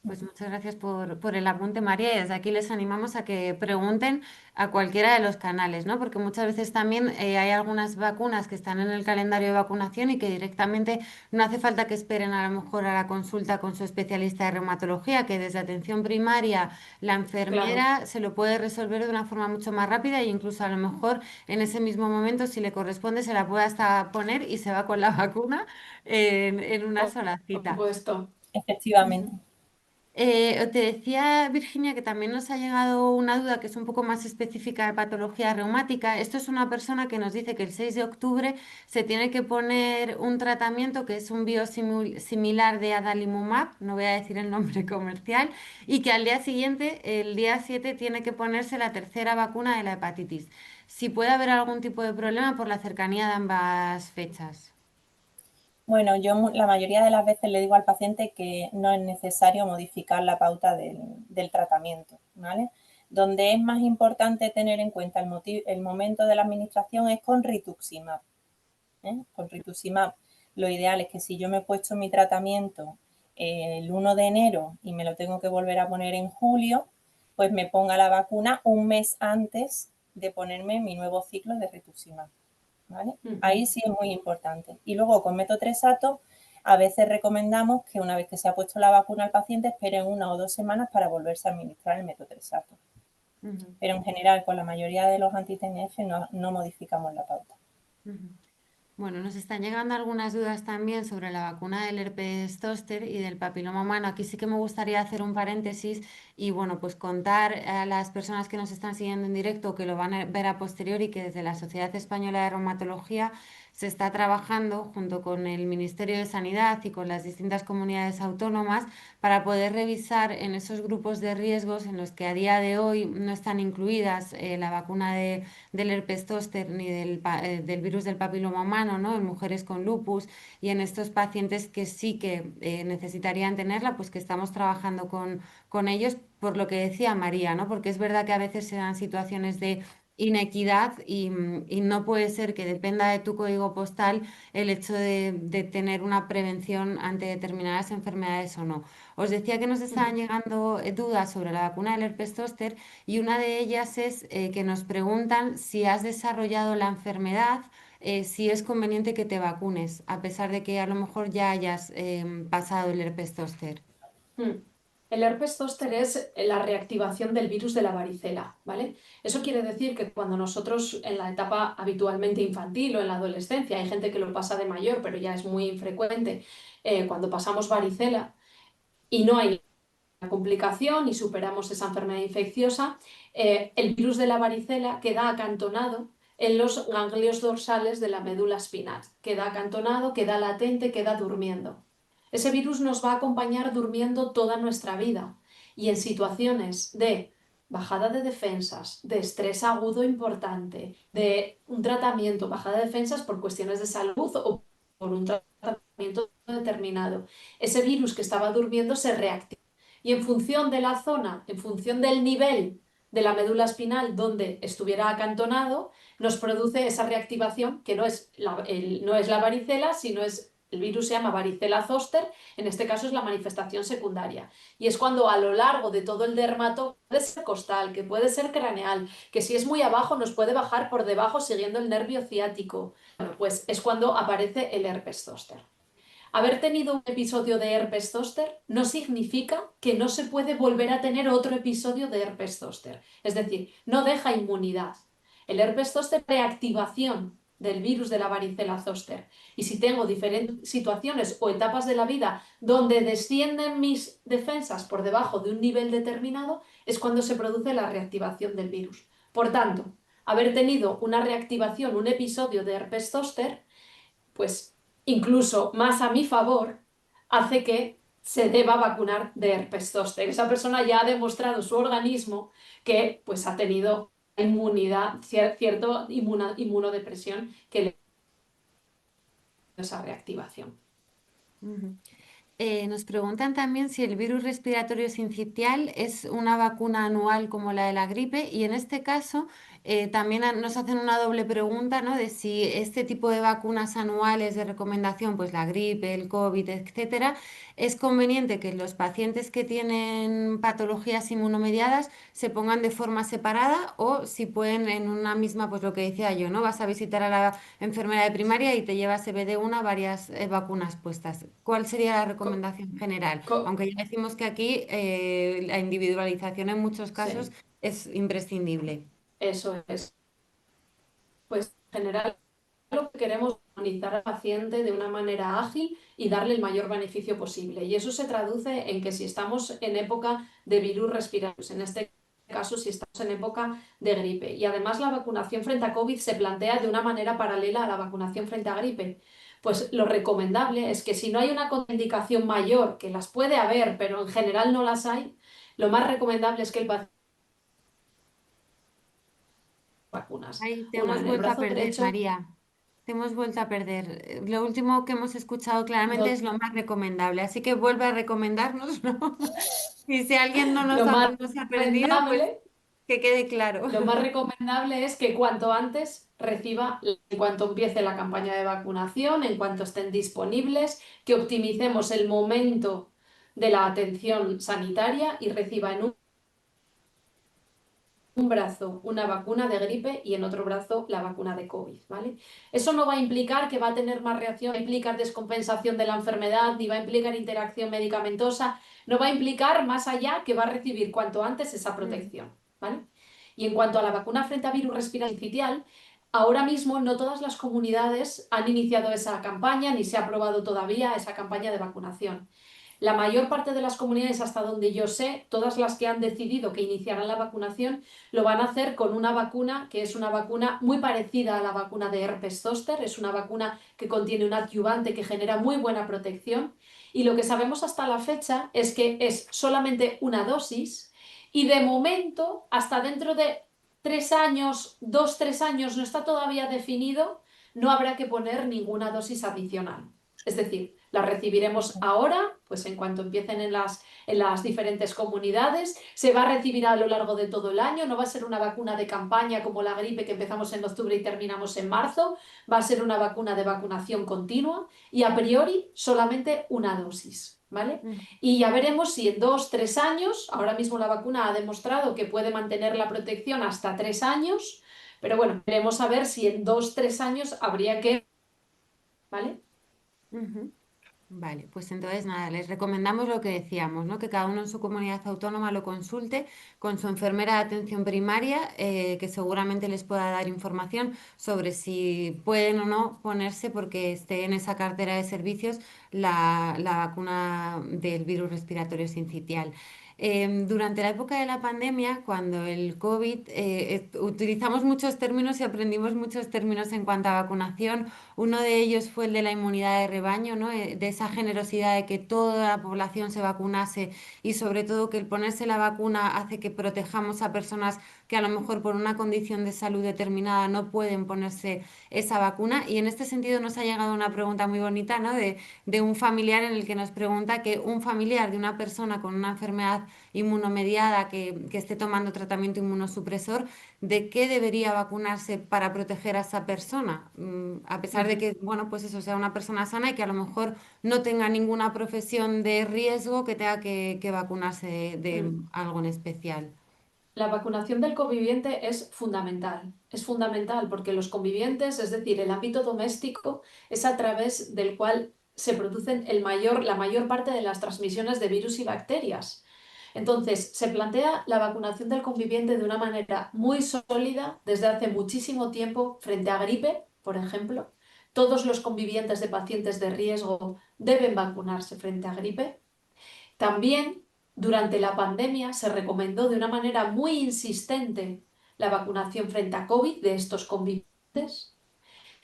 Pues muchas gracias por el apunte, María. Y desde aquí les animamos a que pregunten a cualquiera de los canales, ¿no? Porque muchas veces también hay algunas vacunas que están en el calendario de vacunación y que directamente no hace falta que esperen a lo mejor a la consulta con su especialista de reumatología, que desde atención primaria la Claro, enfermera se lo puede resolver de una forma mucho más rápida e incluso a lo mejor en ese mismo momento, si le corresponde, se la puede hasta poner y se va con la vacuna en una sola por cita. supuesto. Efectivamente. Ujú. Te decía, Virginia, que también nos ha llegado una duda que es un poco más específica de patología reumática. Esto es una persona que nos dice que el 6 de octubre se tiene que poner un tratamiento que es un biosimilar de adalimumab, no voy a decir el nombre comercial, y que al día siguiente, el día 7, tiene que ponerse la tercera vacuna de la hepatitis. Si puede haber algún tipo de problema por la cercanía de ambas fechas. Bueno, yo la mayoría de las veces le digo al paciente que no es necesario modificar la pauta del tratamiento, ¿vale? Donde es más importante tener en cuenta el momento de la administración es con rituximab, ¿eh? Con rituximab, lo ideal es que si yo me he puesto mi tratamiento el 1 de enero y me lo tengo que volver a poner en julio, pues me ponga la vacuna un mes antes de ponerme mi nuevo ciclo de rituximab. ¿Vale? Ujú. Ahí sí es muy importante. Y luego con metotrexato, a veces recomendamos que una vez que se ha puesto la vacuna al paciente, esperen 1 o 2 semanas para volverse a administrar el metotrexato. Ujú, Pero en general, con la mayoría de los anti-TNF no modificamos la pauta. ujú. Bueno, nos están llegando algunas dudas también sobre la vacuna del herpes zóster y del papiloma humano. Aquí sí que me gustaría hacer un paréntesis y bueno, pues contar a las personas que nos están siguiendo en directo, que lo van a ver a posteriori, que desde la Sociedad Española de Reumatología se está trabajando junto con el Ministerio de Sanidad y con las distintas comunidades autónomas para poder revisar en esos grupos de riesgos en los que a día de hoy no están incluidas la vacuna del herpes zóster ni del virus del papiloma humano, ¿no? En mujeres con lupus y en estos pacientes que sí que necesitarían tenerla, pues que estamos trabajando con ellos, por lo que decía María, ¿no? Porque es verdad que a veces se dan situaciones de inequidad y no puede ser que dependa de tu código postal el hecho de tener una prevención ante determinadas enfermedades o no. Os decía que nos estaban Ujú. llegando dudas sobre la vacuna del herpes zóster y una de ellas es que nos preguntan si has desarrollado la enfermedad, si es conveniente que te vacunes, a pesar de que a lo mejor ya hayas pasado el herpes zóster. Mm. El herpes zóster es la reactivación del virus de la varicela, ¿vale? Eso quiere decir que cuando nosotros en la etapa habitualmente infantil o en la adolescencia, hay gente que lo pasa de mayor, pero ya es muy infrecuente, cuando pasamos varicela y no hay complicación y superamos esa enfermedad infecciosa, el virus de la varicela queda acantonado en los ganglios dorsales de la médula espinal. Queda acantonado, queda latente, queda durmiendo. Ese virus nos va a acompañar durmiendo toda nuestra vida y en situaciones de bajada de defensas, de estrés agudo importante, de un tratamiento, bajada de defensas por cuestiones de salud o por un tratamiento determinado. Ese virus que estaba durmiendo se reactiva y en función de la zona, en función del nivel de la médula espinal donde estuviera acantonado, nos produce esa reactivación que no es la varicela, sino es el virus se llama varicela zoster, en este caso es la manifestación secundaria. Y es cuando a lo largo de todo el dermato, puede ser costal, que puede ser craneal, que si es muy abajo nos puede bajar por debajo siguiendo el nervio ciático. Bueno, pues es cuando aparece el herpes zóster. Haber tenido un episodio de herpes zóster no significa que no se puede volver a tener otro episodio de herpes zóster. Es decir, no deja inmunidad. El herpes zóster es reactivación del virus de la varicela zóster. Y si tengo diferentes situaciones o etapas de la vida donde descienden mis defensas por debajo de un nivel determinado, es cuando se produce la reactivación del virus. Por tanto, haber tenido una reactivación, un episodio de herpes zóster, pues incluso más a mi favor, hace que se deba vacunar de herpes zóster. Esa persona ya ha demostrado su organismo que pues, ha tenido inmunidad, cierto inmunodepresión que le da esa reactivación. Ujú. Nos preguntan también si el virus respiratorio sincitial es una vacuna anual como la de la gripe y en este caso también nos hacen una doble pregunta, ¿no? De si este tipo de vacunas anuales de recomendación, pues la gripe, el COVID, etcétera, es conveniente que los pacientes que tienen patologías inmunomediadas se pongan de forma separada o si pueden en una misma, pues lo que decía yo, ¿no? Vas a visitar a la enfermera de primaria y te llevas de una varias vacunas puestas. ¿Cuál sería la Co- recomendación general? co- Aunque ya decimos que aquí la individualización en muchos casos sí, es imprescindible. eso es. Pues en general lo que queremos es organizar al paciente de una manera ágil y darle el mayor beneficio posible. Y eso se traduce en que si estamos en época de virus respiratorios, en este caso si estamos en época de gripe. Y además la vacunación frente a COVID se plantea de una manera paralela a la vacunación frente a gripe. Pues lo recomendable es que si no hay una contraindicación mayor, que las puede haber, pero en general no las hay, lo más recomendable es que el paciente vacunas. Ahí te Una hemos en el vuelto a brazo perder, derecho, María. Te hemos vuelto a perder. Lo último que hemos escuchado claramente es no, lo más recomendable. Así que vuelve a recomendarnos, ¿no? Y si alguien lo más no se ha perdido, pues recomendable que quede claro. Lo más recomendable es que cuanto antes reciba, en cuanto empiece la campaña de vacunación, en cuanto estén disponibles, que optimicemos el momento de la atención sanitaria y reciba en un brazo una vacuna de gripe y en otro brazo la vacuna de COVID, ¿vale? Eso no va a implicar que va a tener más reacción, va a implicar descompensación de la enfermedad, ni va a implicar interacción medicamentosa, no va a implicar más allá que va a recibir cuanto antes esa Mm. protección, ¿vale? Y en cuanto a la vacuna frente a virus respiratorio sincitial, ahora mismo no todas las comunidades han iniciado esa campaña ni se ha aprobado todavía esa campaña de vacunación. La mayor parte de las comunidades, hasta donde yo sé, todas las que han decidido que iniciarán la vacunación, lo van a hacer con una vacuna que es una vacuna muy parecida a la vacuna de herpes zóster. Es una vacuna que contiene un adyuvante que genera muy buena protección. Y lo que sabemos hasta la fecha es que es solamente una dosis y de momento, hasta dentro de 3 años, 2, 3 años, no está todavía definido, no habrá que poner ninguna dosis adicional. Es decir, la recibiremos ahora, pues en cuanto empiecen en las diferentes comunidades, se va a recibir a lo largo de todo el año, no va a ser una vacuna de campaña como la gripe que empezamos en octubre y terminamos en marzo, va a ser una vacuna de vacunación continua y a priori solamente una dosis, ¿vale? Mm. Y ya veremos si en 2, 3 años, ahora mismo la vacuna ha demostrado que puede mantener la protección hasta 3 años, pero bueno, veremos a ver si en 2, 3 años habría que, ¿vale? Ujú. Vale, pues entonces nada, les recomendamos lo que decíamos, ¿no? Que cada uno en su comunidad autónoma lo consulte con su enfermera de atención primaria, que seguramente les pueda dar información sobre si pueden o no ponerse porque esté en esa cartera de servicios la vacuna del virus respiratorio sincitial. Durante la época de la pandemia, cuando el COVID, utilizamos muchos términos y aprendimos muchos términos en cuanto a vacunación. Uno de ellos fue el de la inmunidad de rebaño, ¿no? De esa generosidad de que toda la población se vacunase y sobre todo que el ponerse la vacuna hace que protejamos a personas que a lo mejor por una condición de salud determinada no pueden ponerse esa vacuna. Y en este sentido nos ha llegado una pregunta muy bonita, ¿no? De un familiar en el que nos pregunta que un familiar de una persona con una enfermedad inmunomediada que esté tomando tratamiento inmunosupresor, ¿de qué debería vacunarse para proteger a esa persona? A pesar de Ujú. que, bueno, pues eso sea una persona sana y que a lo mejor no tenga ninguna profesión de riesgo que tenga que vacunarse de Mm. algo en especial. La vacunación del conviviente es fundamental porque los convivientes, es decir, el ámbito doméstico, es a través del cual se producen la mayor parte de las transmisiones de virus y bacterias. Entonces, se plantea la vacunación del conviviente de una manera muy sólida desde hace muchísimo tiempo frente a gripe, por ejemplo. Todos los convivientes de pacientes de riesgo deben vacunarse frente a gripe. También durante la pandemia se recomendó de una manera muy insistente la vacunación frente a COVID de estos convivientes.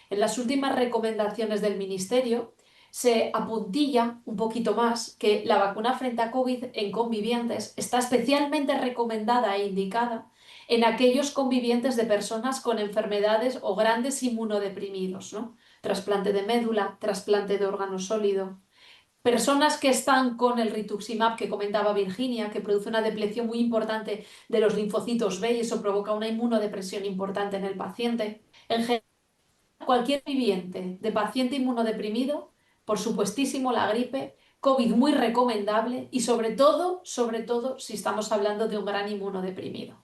En las últimas recomendaciones del Ministerio se apuntilla un poquito más que la vacuna frente a COVID en convivientes está especialmente recomendada e indicada en aquellos convivientes de personas con enfermedades o grandes inmunodeprimidos, ¿no? Trasplante de médula, trasplante de órgano sólido. Personas que están con el rituximab que comentaba Virginia, que produce una depleción muy importante de los linfocitos B y eso provoca una inmunodepresión importante en el paciente. En general, cualquier viviente de paciente inmunodeprimido, por supuestísimo la gripe, COVID muy recomendable y sobre todo si estamos hablando de un gran inmunodeprimido.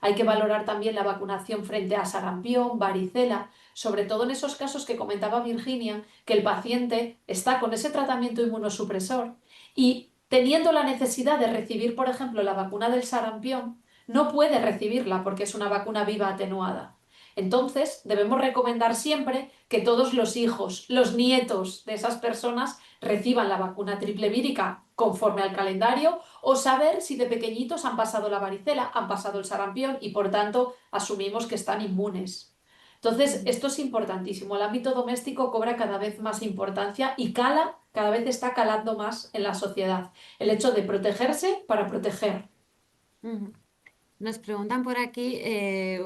Hay que valorar también la vacunación frente a sarampión, varicela, sobre todo en esos casos que comentaba Virginia, que el paciente está con ese tratamiento inmunosupresor y teniendo la necesidad de recibir, por ejemplo, la vacuna del sarampión, no puede recibirla porque es una vacuna viva atenuada. Entonces, debemos recomendar siempre que todos los hijos, los nietos de esas personas reciban la vacuna triple vírica conforme al calendario o saber si de pequeñitos han pasado la varicela, han pasado el sarampión y por tanto asumimos que están inmunes. Entonces, esto es importantísimo. El ámbito doméstico cobra cada vez más importancia y cada vez está calando más en la sociedad. El hecho de protegerse para proteger. Ujú. Nos preguntan por aquí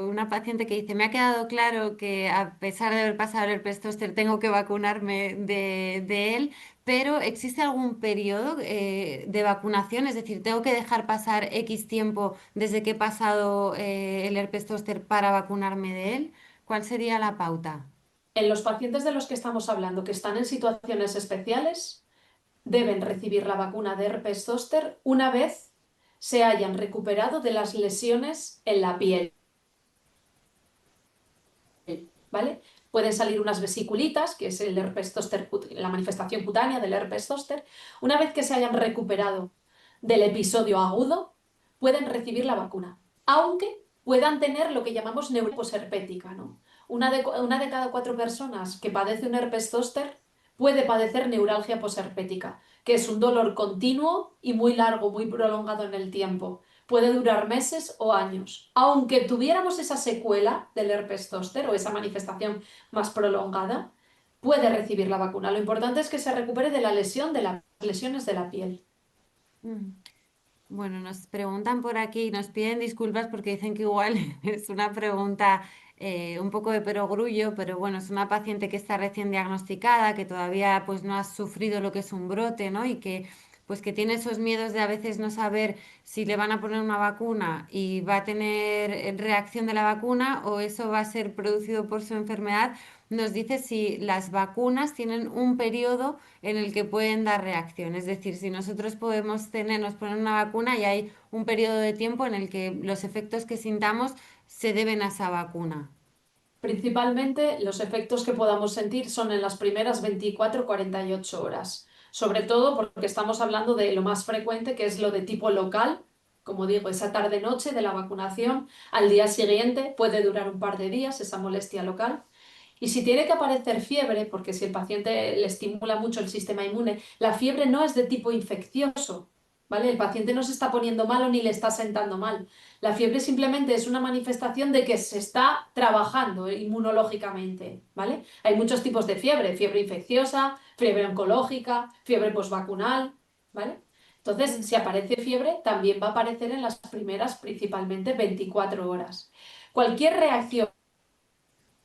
una paciente que dice, me ha quedado claro que a pesar de haber pasado el herpes zóster tengo que vacunarme de él, pero ¿existe algún periodo de vacunación? Es decir, ¿tengo que dejar pasar X tiempo desde que he pasado el herpes zóster para vacunarme de él? ¿Cuál sería la pauta? En los pacientes de los que estamos hablando que están en situaciones especiales, deben recibir la vacuna de herpes zóster una vez se hayan recuperado de las lesiones en la piel. ¿Vale? Pueden salir unas vesiculitas, que es el herpes zóster, la manifestación cutánea del herpes zóster. Una vez que se hayan recuperado del episodio agudo, pueden recibir la vacuna, aunque puedan tener lo que llamamos neuralgia herpética, ¿no? Una de cada 4 personas que padece un herpes zóster puede padecer neuralgia posherpética, que es un dolor continuo y muy largo, muy prolongado en el tiempo. Puede durar meses o años. Aunque tuviéramos esa secuela del herpes zóster o esa manifestación más prolongada, puede recibir la vacuna. Lo importante es que se recupere de la lesión, de las lesiones de la piel. Mm. Bueno, nos preguntan por aquí, nos piden disculpas porque dicen que igual es una pregunta un poco de perogrullo, pero bueno, es una paciente que está recién diagnosticada, que todavía pues no ha sufrido lo que es un brote, ¿no? Y que pues que tiene esos miedos de a veces no saber si le van a poner una vacuna y va a tener reacción de la vacuna o eso va a ser producido por su enfermedad. Nos dice si las vacunas tienen un periodo en el que pueden dar reacción. Es decir, si nosotros podemos tener, nos ponen una vacuna y hay un periodo de tiempo en el que los efectos que sintamos se deben a esa vacuna. Principalmente los efectos que podamos sentir son en las primeras 24-48 horas, sobre todo porque estamos hablando de lo más frecuente, que es lo de tipo local, como digo, esa tarde-noche de la vacunación, al día siguiente puede durar un par de días esa molestia local. Y si tiene que aparecer fiebre, porque si el paciente le estimula mucho el sistema inmune, la fiebre no es de tipo infeccioso, ¿vale? El paciente no se está poniendo malo ni le está sentando mal. La fiebre simplemente es una manifestación de que se está trabajando inmunológicamente, ¿vale? Hay muchos tipos de fiebre, fiebre infecciosa, fiebre oncológica, fiebre posvacunal, ¿vale? Entonces, si Mm. aparece fiebre, también va a aparecer en las primeras, principalmente 24 horas. Cualquier reacción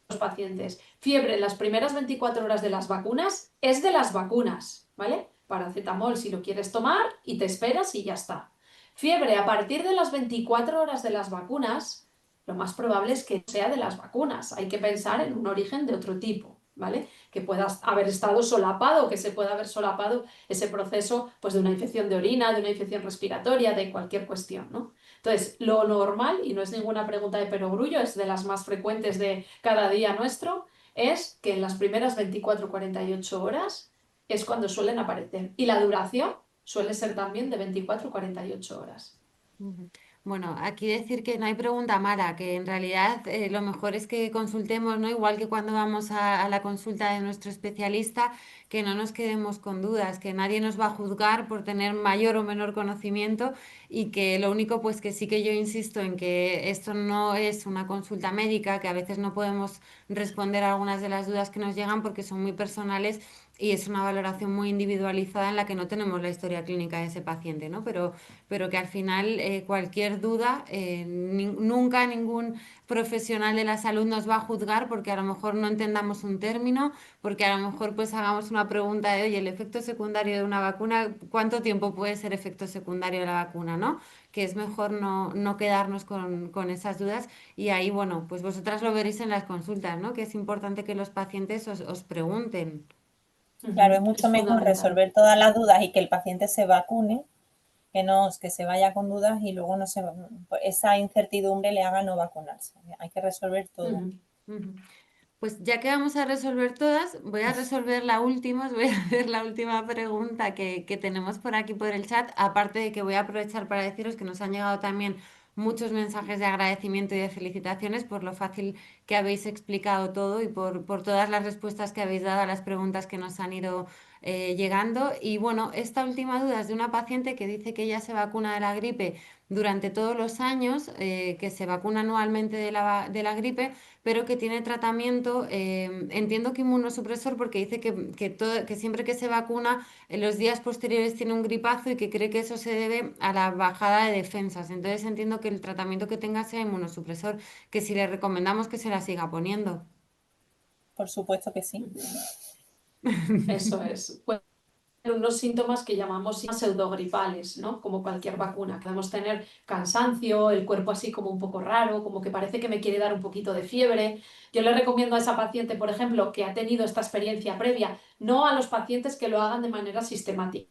los pacientes. Fiebre en las primeras 24 horas de las vacunas es de las vacunas, ¿vale? Paracetamol si lo quieres tomar y te esperas y ya está. Fiebre a partir de las 24 horas de las vacunas, lo más probable es que sea de las vacunas. Hay que pensar en un origen de otro tipo, ¿vale? Que puedas haber estado solapado, que se pueda haber solapado ese proceso pues, de una infección de orina, de una infección respiratoria, de cualquier cuestión, ¿no? Entonces, lo normal, y no es ninguna pregunta de perogrullo, es de las más frecuentes de cada día nuestro, es que en las primeras 24-48 horas es cuando suelen aparecer. Y la duración suele ser también de 24-48 horas. Ujú. Bueno, aquí decir que no hay pregunta mala, que en realidad lo mejor es que consultemos, ¿no? Igual que cuando vamos a la consulta de nuestro especialista, que no nos quedemos con dudas, que nadie nos va a juzgar por tener mayor o menor conocimiento y que lo único, pues que sí que yo insisto en que esto no es una consulta médica, que a veces no podemos responder a algunas de las dudas que nos llegan porque son muy personales y es una valoración muy individualizada en la que no tenemos la historia clínica de ese paciente, ¿no? Pero que al final cualquier duda, nunca ningún profesional de la salud nos va a juzgar porque a lo mejor no entendamos un término, porque a lo mejor pues hagamos una pregunta de, oye, el efecto secundario de una vacuna, ¿cuánto tiempo puede ser efecto secundario de la vacuna, ¿no? Que es mejor no quedarnos con esas dudas y ahí, bueno, pues vosotras lo veréis en las consultas, ¿no? Que es importante que los pacientes os pregunten. Claro, es Ujú, mucho es mejor fundamental. resolver todas las dudas y que el paciente se vacune que no que se vaya con dudas y luego no se esa incertidumbre le haga no vacunarse. Hay que resolver todo. Ujú. Ujú. Pues ya que vamos a resolver todas, voy a resolver la última, os voy a hacer la última pregunta que tenemos por aquí por el chat, aparte de que voy a aprovechar para deciros que nos han llegado también muchos mensajes de agradecimiento y de felicitaciones por lo fácil que habéis explicado todo y por todas las respuestas que habéis dado a las preguntas que nos han ido llegando. Y bueno, esta última duda es de una paciente que dice que ella se vacuna de la gripe durante todos los años, que se vacuna anualmente de la gripe pero que tiene tratamiento, entiendo que inmunosupresor, porque dice que siempre que se vacuna, en los días posteriores tiene un gripazo y que cree que eso se debe a la bajada de defensas. Entonces entiendo que el tratamiento que tenga sea inmunosupresor, que si le recomendamos que se la siga poniendo. Por supuesto que sí. Ujú. Eso es. Puede tener unos síntomas que llamamos pseudogripales, ¿no? Como cualquier vacuna. Podemos tener cansancio, el cuerpo así como un poco raro, como que parece que me quiere dar un poquito de fiebre. Yo le recomiendo a esa paciente, por ejemplo, que ha tenido esta experiencia previa, no a los pacientes que lo hagan de manera sistemática.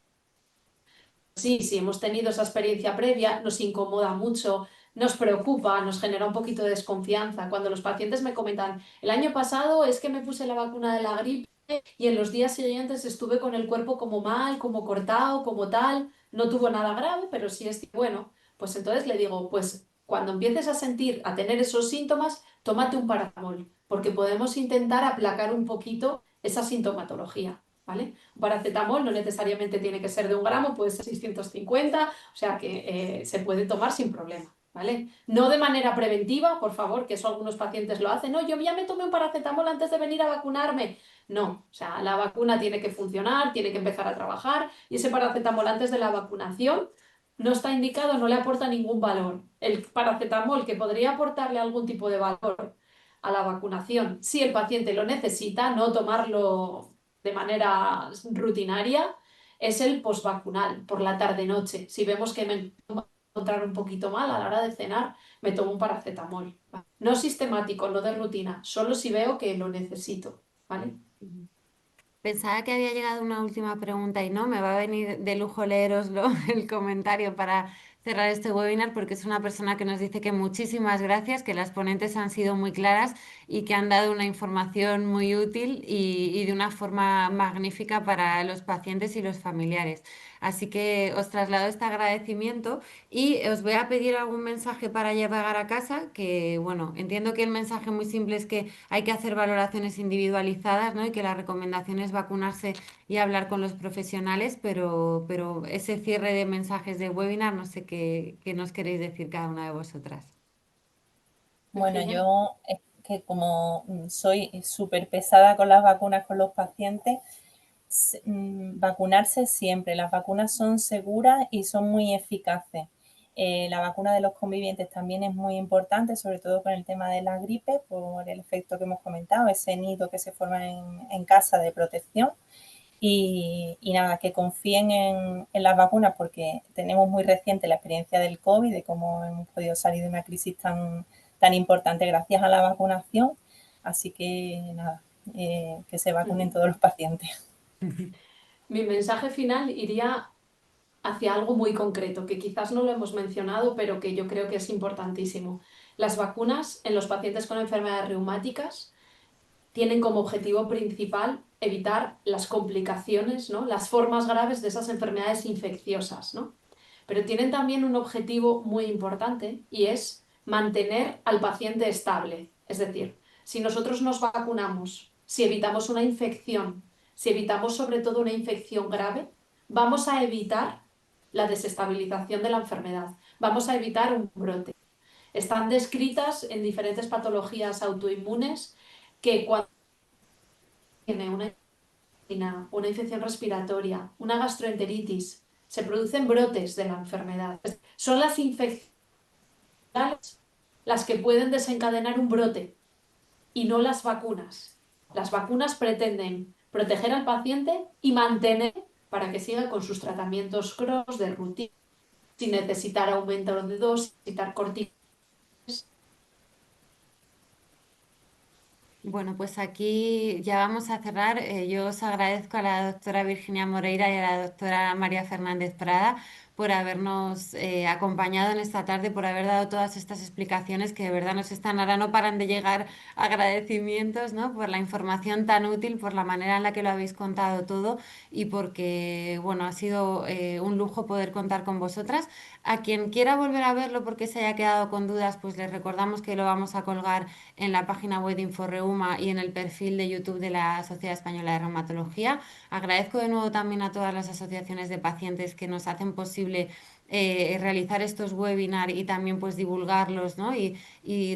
Sí, si hemos tenido esa experiencia previa, nos incomoda mucho, nos preocupa, nos genera un poquito de desconfianza. Cuando los pacientes me comentan, el año pasado es que me puse la vacuna de la gripe y en los días siguientes estuve con el cuerpo como mal, como cortado, como tal, no tuvo nada grave, pero sí es bueno, pues entonces le digo, pues cuando empieces a sentir, a tener esos síntomas, tómate un paracetamol, porque podemos intentar aplacar un poquito esa sintomatología, ¿vale? Un paracetamol no necesariamente tiene que ser de 1 gramo, puede ser 650, o sea que se puede tomar sin problema, ¿vale? No de manera preventiva, por favor, que eso algunos pacientes lo hacen. No, yo ya me tomé un paracetamol antes de venir a vacunarme. No, o sea, la vacuna tiene que funcionar, tiene que empezar a trabajar y ese paracetamol antes de la vacunación no está indicado, no le aporta ningún valor. El paracetamol que podría aportarle algún tipo de valor a la vacunación, si el paciente lo necesita, no tomarlo de manera rutinaria, es el postvacunal, por la tarde-noche. Si vemos que me va a encontrar un poquito mal a la hora de cenar, me tomo un paracetamol. ¿Vale? No sistemático, no de rutina, solo si veo que lo necesito, ¿vale? Pensaba que había llegado una última pregunta y no, me va a venir de lujo leeroslo el comentario para cerrar este webinar porque es una persona que nos dice que muchísimas gracias, que las ponentes han sido muy claras y que han dado una información muy útil y de una forma magnífica para los pacientes y los familiares. Así que os traslado este agradecimiento y os voy a pedir algún mensaje para llevar a casa, que bueno, entiendo que el mensaje muy simple es que hay que hacer valoraciones individualizadas, ¿no? Y que la recomendación es vacunarse y hablar con los profesionales, pero ese cierre de mensajes de webinar, no sé qué nos queréis decir cada una de vosotras. Bueno, Virginia. yo es que como soy súper pesada con las vacunas con los pacientes, vacunarse siempre. Las vacunas son seguras y son muy eficaces. La vacuna de los convivientes también es muy importante, sobre todo con el tema de la gripe, por el efecto que hemos comentado, ese nido que se forma en casa de protección. Y nada, que confíen en las vacunas porque tenemos muy reciente la experiencia del COVID, de cómo hemos podido salir de una crisis tan importante gracias a la vacunación. Así que nada, que se vacunen todos los pacientes. Mi mensaje final iría hacia algo muy concreto, que quizás no lo hemos mencionado, pero que yo creo que es importantísimo. Las vacunas en los pacientes con enfermedades reumáticas tienen como objetivo principal evitar las complicaciones, ¿no? Las formas graves de esas enfermedades infecciosas, ¿no? pero tienen también un objetivo muy importante y es mantener al paciente estable. Es decir, si nosotros nos vacunamos, si evitamos una infección, si evitamos sobre todo una infección grave, vamos a evitar la desestabilización de la enfermedad, vamos a evitar un brote. Están descritas en diferentes patologías autoinmunes que cuando tiene una infección respiratoria, una gastroenteritis, se producen brotes de la enfermedad. Son las infecciones las que pueden desencadenar un brote y no las vacunas. Las vacunas pretenden proteger al paciente y mantener para que siga con sus tratamientos cronos de rutina, sin necesitar aumento de dosis, necesitar corticoides. Bueno, pues aquí ya vamos a cerrar. Yo os agradezco a la doctora Virginia Moreira y a la doctora María Fernández Prada por habernos acompañado en esta tarde, por haber dado todas estas explicaciones que de verdad nos están, ahora no paran de llegar agradecimientos, ¿no? Por la información tan útil, por la manera en la que lo habéis contado todo y porque, bueno, ha sido un lujo poder contar con vosotras. A quien quiera volver a verlo porque se haya quedado con dudas, pues les recordamos que lo vamos a colgar en la página web de Inforeuma y en el perfil de YouTube de la Sociedad Española de Reumatología. Agradezco de nuevo también a todas las asociaciones de pacientes que nos hacen posible realizar estos webinars y también pues divulgarlos, ¿no? Y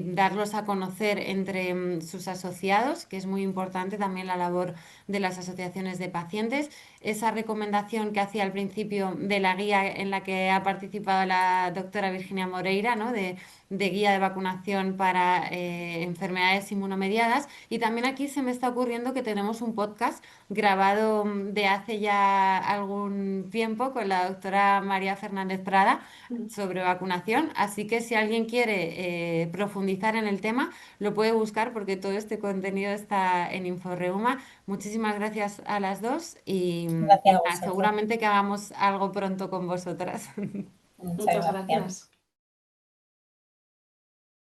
darlos a conocer entre sus asociados, que es muy importante también la labor de las asociaciones de pacientes. Esa recomendación que hacía al principio de la guía en la que ha participado la doctora Virginia Moreira, ¿no? De guía de vacunación para enfermedades inmunomediadas. Y también aquí se me está ocurriendo que tenemos un podcast grabado de hace ya algún tiempo con la doctora María Fernández Prada sobre vacunación. Así que si alguien quiere profundizar en el tema, lo puede buscar porque todo este contenido está en Inforeuma. Muchísimas gracias a las dos y Gracias a nada, vosotros. seguramente que hagamos algo pronto con vosotras. Muchas Muchas gracias. gracias.